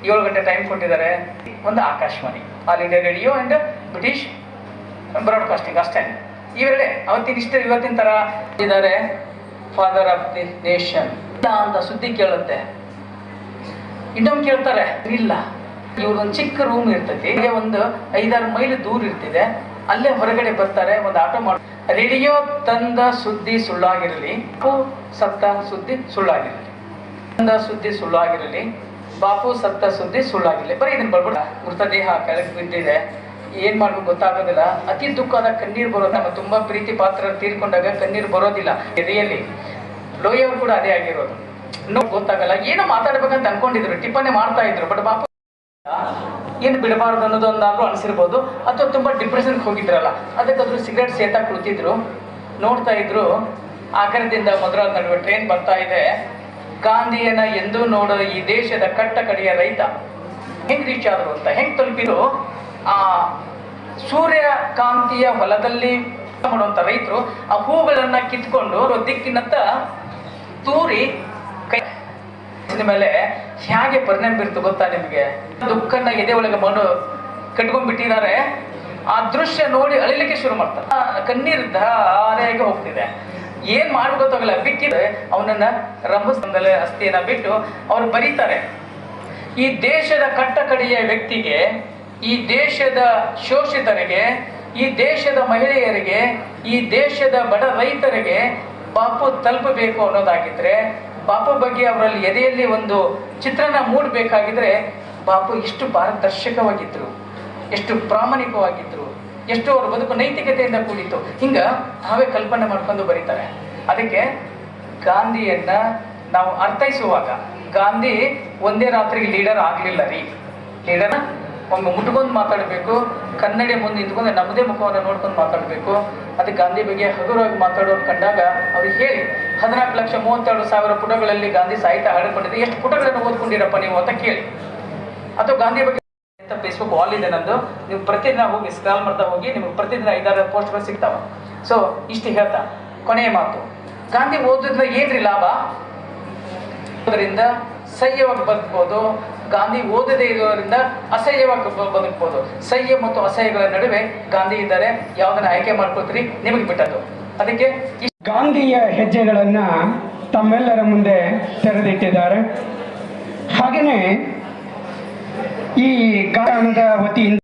7 ಗಂಟೆ ಟೈಮ್ ಕೊಟ್ಟಿದ್ದಾರೆ. ಒಂದು Akashvani, all India radio and British broadcasting, ಅಷ್ಟೇ. ಇವೆರಡೇ ಇವತ್ತಿನ ತರ ಇದ್ದಾರೆ. ಫಾದರ್ ಆಫ್ ದಿ ನೇಷನ್ ಅಂತ ಸುದ್ದಿ ಕೇಳುತ್ತೆ. ಇನ್ನೊಂದು ಕೇಳ್ತಾರೆ, ಇಲ್ಲ, ಇವ್ರದೊಂದು ಚಿಕ್ಕ ರೂಮ್ ಇರ್ತೈತಿ, ಒಂದು 5-6 ಮೈಲ್ ದೂರ ಇರ್ತಿದೆ, ಅಲ್ಲೇ ಹೊರಗಡೆ ಬರ್ತಾರೆ, ಒಂದು ಆಟೋ ಮಾಡಿ, ರೇಡಿಯೋ ತಂದ ಸುದ್ದಿ ಸುಳ್ಳಾಗಿರಲಿ, ಸತ್ತ ಸುದ್ದಿ ಸುಳ್ಳಾಗಿರಲಿ, ಬಾಪು ಸತ್ತ ಸುದ್ದಿ ಸುಳ್ಳಾಗಿರಲಿ, ಬರೀ ಇದನ್ನ ಬರ್ಬಿಡ. ಮೃತದೇಹ ಕೆಳಗೆ ಬಿದ್ದಿದೆ, ಏನ್ ಮಾಡ್ಬೇಕು ಗೊತ್ತಾಗೋದಿಲ್ಲ. ಅತಿ ದುಃಖದ ಕಣ್ಣೀರು ಬರೋದು. ನಮ್ಮ ತುಂಬಾ ಪ್ರೀತಿ ಪಾತ್ರ ತೀರ್ಕೊಂಡಾಗ ಕಣ್ಣೀರು ಬರೋದಿಲ್ಲ ಎದೆಯಲ್ಲಿ. ಲೋಹಿಯವ್ರು ಕೂಡ ಅದೇ ಆಗಿರೋದು. ಗೊತ್ತಾಗಲ್ಲ, ಏನೋ ಮಾತಾಡ್ಬೇಕಂತ ಅನ್ಕೊಂಡಿದ್ರು, ಟಿಪ್ಪಣಿ ಮಾಡ್ತಾ ಇದ್ರು. ಬಟ್ ಬಾಪು ಏನು ಬಿಡಬಾರ್ದು ಅನ್ನೋದೊಂದಾದ್ರೂ ಅನಿಸಿರ್ಬೋದು, ಅಥವಾ ತುಂಬಾ ಡಿಪ್ರೆಷನ್ಗೆ ಹೋಗಿದ್ರಲ್ಲ, ಅದಕ್ಕಾದ್ರೂ ಸಿಗರೇಟ್ ಸೇತಾ ಕುಳಿತಿದ್ರು, ನೋಡ್ತಾ ಇದ್ರು. ಆಗರದಿಂದ ಮದ್ರಾಸ್ ನಡುವೆ ಟ್ರೈನ್ ಬರ್ತಾ ಇದೆ. ಗಾಂಧಿಯನ್ನ ಎಂದೂ ನೋಡೋ ಈ ದೇಶದ ಕಟ್ಟ ಕಡೆಯ ರೈತ ಹೆಂಗ್ ರೀಚ್ ಆದ್ರು ಅಂತ, ಹೆಂಗ್ ತಲುಪಿದ್ರು? ಆ ಸೂರ್ಯಕಾಂತಿಯ ಹೊಲದಲ್ಲಿ ಮಾಡುವಂತ ರೈತರು ಆ ಹೂಗಳನ್ನ ಕಿತ್ಕೊಂಡು ದಿಕ್ಕಿನತ್ತ ತೂರಿ ಕೈ ಮೇಲೆ ಹೇಗೆ ಪರಿಣಾಮ ಬೀರ್ತು ಗೊತ್ತಾ ನಿಮಗೆ? ದುಃಖನ ಎದೆ ಒಳಗೆ ಮಣ್ಣು ಕಟ್ಕೊಂಡ್ಬಿಟ್ಟಿದ್ದಾರೆ. ಆ ದೃಶ್ಯ ನೋಡಿ ಅಳಿಲಿಕ್ಕೆ ಶುರು ಮಾಡ್ತಾರೆ. ಕಣ್ಣೀರು ಧಾರೆಯಾಗಿ ಹೋಗ್ತಿದೆ. ಏನ್ ಮಾಡ್ಬೇಕು ಗೊತ್ತಾಗಲ್ಲ. ಬಿಕ್ಕಿದ್ರೆ ಅವನನ್ನ ರಂಭಸ್ಥಳದಲ್ಲಿ ಅಸ್ಥಿಯನ್ನ ಬಿಟ್ಟು ಅವ್ರು ಬರೀತಾರೆ, ಈ ದೇಶದ ಕಟ್ಟಕಡೆಯ ವ್ಯಕ್ತಿಗೆ, ಈ ದೇಶದ ಶೋಷಿತರಿಗೆ, ಈ ದೇಶದ ಮಹಿಳೆಯರಿಗೆ, ಈ ದೇಶದ ಬಡ ರೈತರಿಗೆ ಬಾಪು ತಲುಪಬೇಕು ಅನ್ನೋದಾಗಿದ್ರೆ, ಬಾಪು ಬಗ್ಗೆ ಅವರಲ್ಲಿ ಎದೆಯಲ್ಲಿ ಒಂದು ಚಿತ್ರಣ ಮೂಡಬೇಕಾಗಿದ್ರೆ ಬಾಪು ಎಷ್ಟು ಪಾರದರ್ಶಕವಾಗಿದ್ರು, ಎಷ್ಟು ಪ್ರಾಮಾಣಿಕವಾಗಿದ್ರು, ಎಷ್ಟು ಅವ್ರ ಬದುಕು ನೈತಿಕತೆಯಿಂದ ಕೂಡಿತ್ತು. ಹಿಂಗ ನಾವೇ ಕಲ್ಪನೆ ಮಾಡ್ಕೊಂಡು ಬರೀತಾರೆ. ಅದಕ್ಕೆ ಗಾಂಧಿಯನ್ನ ನಾವು ಅರ್ಥೈಸುವಾಗ, ಗಾಂಧಿ ಒಂದೇ ರಾತ್ರಿಗೆ ಲೀಡರ್ ಆಗ್ಲಿಲ್ಲ ರೀ. ಲೀಡರ್ ಒಮ್ಮೆ ಮುಟ್ಕೊಂಡು ಮಾತಾಡಬೇಕು, ಕನ್ನಡಿ ಮುಂದೆ ನಿಂತ್ಕೊಂಡು ನಮ್ಮದೇ ಮುಖವನ್ನು ನೋಡ್ಕೊಂಡು ಮಾತಾಡಬೇಕು. ಅದಕ್ಕೆ ಗಾಂಧಿ ಬಗ್ಗೆ ಹಗುರವಾಗಿ ಮಾತಾಡೋರು ಕಂಡಾಗ ಅವ್ರಿಗೆ ಹೇಳಿ, 14,32,000 ಪುಟಗಳಲ್ಲಿ ಗಾಂಧಿ ಸಾಹಿತ್ಯ ಹಾಡಿಕೊಂಡಿದೆ, ಎಷ್ಟು ಪುಟಗಳನ್ನು ಓದ್ಕೊಂಡಿರಪ್ಪ ನೀವು ಅಂತ ಕೇಳಿ. ಅಥವಾ ಗಾಂಧಿ ಬಗ್ಗೆ ಫೇಸ್ಬುಕ್ ವಾಲ್ ಇದೆ ನಂದು, ನೀವು ಪ್ರತಿದಿನ ಹೋಗಿ ಸ್ಕ್ರಾಲ್ ಮಾಡ್ತಾ ಹೋಗಿ, ನಿಮ್ಗೆ ಪ್ರತಿದಿನ 5-6 ಪೋಸ್ಟ್ಗಳು ಸಿಗ್ತಾವ. ಸೊ ಇಷ್ಟು ಹೇಳ್ತಾ ಕೊನೆಯ ಮಾತು, ಗಾಂಧಿ ಓದೋದ್ರಿಂದ ಏನ್ರಿ ಲಾಭ? ಅದರಿಂದ ಸಹ್ಯವಾಗಿ ಬದುಕ್ಬೋದು. ಗಾಂಧಿ ಓದದೇ ಇರೋದ್ರಿಂದ ಅಸಹ್ಯವಾಗಿ ಬದುಕ್ಬೋದು. ಸಹ್ಯ ಮತ್ತು ಅಸಹ್ಯಗಳ ನಡುವೆ ಗಾಂಧಿ ಇದ್ದಾರೆ. ಯಾವ್ದನ್ನ ಆಯ್ಕೆ ಮಾಡ್ಕೊಳ್ತೀರಿ ನಿಮಗೆ ಬಿಟ್ಟದ್ದು. ಅದಕ್ಕೆ ಗಾಂಧಿಯ ಹೆಜ್ಜೆಗಳನ್ನ ತಮ್ಮೆಲ್ಲರ ಮುಂದೆ ತೆರೆದಿಟ್ಟಿದ್ದಾರೆ. ಹಾಗೆಯೇ ಈ ಕಾರಣದ ವತಿಯಿಂದ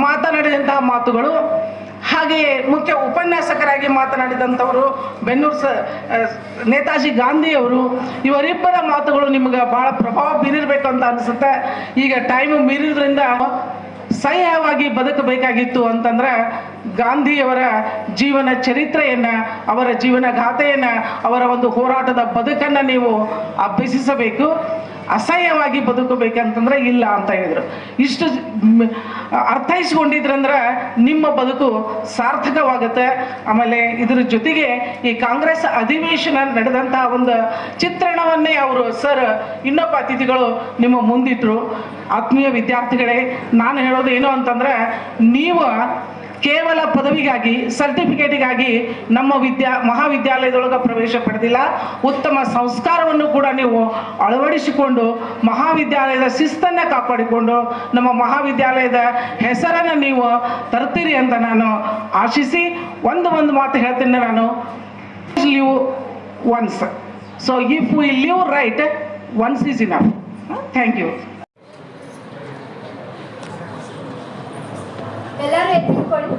ಮಾತನಾಡಿದಂತಹ ಮಾತುಗಳು, ಹಾಗೆಯೇ ಮುಖ್ಯ ಉಪನ್ಯಾಸಕರಾಗಿ ಮಾತನಾಡಿದಂಥವರು ಬೆನ್ನೂರು ನೇತಾಜಿ ಗಾಂಧಿಯವರು, ಇವರಿಬ್ಬರ ಮಾತುಗಳು ನಿಮ್ಗೆ ಭಾಳ ಪ್ರಭಾವ ಬೀರಿರಬೇಕು ಅಂತ ಅನಿಸುತ್ತೆ. ಈಗ ಟೈಮ್ ಮೀರಿದ್ರಿಂದ ಸಹ್ಯವಾಗಿ ಬದುಕಬೇಕಾಗಿತ್ತು ಅಂತಂದ್ರೆ ಗಾಂಧಿಯವರ ಜೀವನ ಚರಿತ್ರೆಯನ್ನು, ಅವರ ಜೀವನ ಗಾಥೆಯನ್ನು, ಅವರ ಒಂದು ಹೋರಾಟದ ಬದುಕನ್ನು ನೀವು ಅಭ್ಯಸಿಸಬೇಕು. ಅಸಹ್ಯವಾಗಿ ಬದುಕಬೇಕಂತಂದ್ರೆ ಇಲ್ಲ ಅಂತ ಹೇಳಿದರು. ಇಷ್ಟು ಅರ್ಥೈಸ್ಕೊಂಡಿದ್ರಂದ್ರೆ ನಿಮ್ಮ ಬದುಕು ಸಾರ್ಥಕವಾಗುತ್ತೆ. ಆಮೇಲೆ ಇದ್ರ ಜೊತೆಗೆ ಈ ಕಾಂಗ್ರೆಸ್ ಅಧಿವೇಶನ ನಡೆದಂತಹ ಒಂದು ಚಿತ್ರಣವನ್ನೇ ಅವರು ಸರ್ ಇನ್ನೊಬ್ಬ ಅತಿಥಿಗಳು ನಿಮ್ಮ ಮುಂದಿಟ್ಟರು. ಆತ್ಮೀಯ ವಿದ್ಯಾರ್ಥಿಗಳೇ, ನಾನು ಹೇಳೋದು ಏನು ಅಂತಂದ್ರೆ, ನೀವು ಕೇವಲ ಪದವಿಗಾಗಿ, ಸರ್ಟಿಫಿಕೇಟಿಗಾಗಿ ನಮ್ಮ ಮಹಾವಿದ್ಯಾಲಯದೊಳಗೆ ಪ್ರವೇಶ ಪಡೆದಿಲ್ಲ. ಉತ್ತಮ ಸಂಸ್ಕಾರವನ್ನು ಕೂಡ ನೀವು ಅಳವಡಿಸಿಕೊಂಡು ಮಹಾವಿದ್ಯಾಲಯದ ಶಿಸ್ತನ್ನು ಕಾಪಾಡಿಕೊಂಡು ನಮ್ಮ ಮಹಾವಿದ್ಯಾಲಯದ ಹೆಸರನ್ನು ನೀವು ತರ್ತೀರಿ ಅಂತ ನಾನು ಆಶಿಸಿ ಒಂದು ಮಾತು ಹೇಳ್ತೀನಿ ನಾನು, live once. So if we live right, once is enough. Thank you. ಎಲ್ಲರೂ ಎತ್ತಿಕೊಳ್ಳಿ.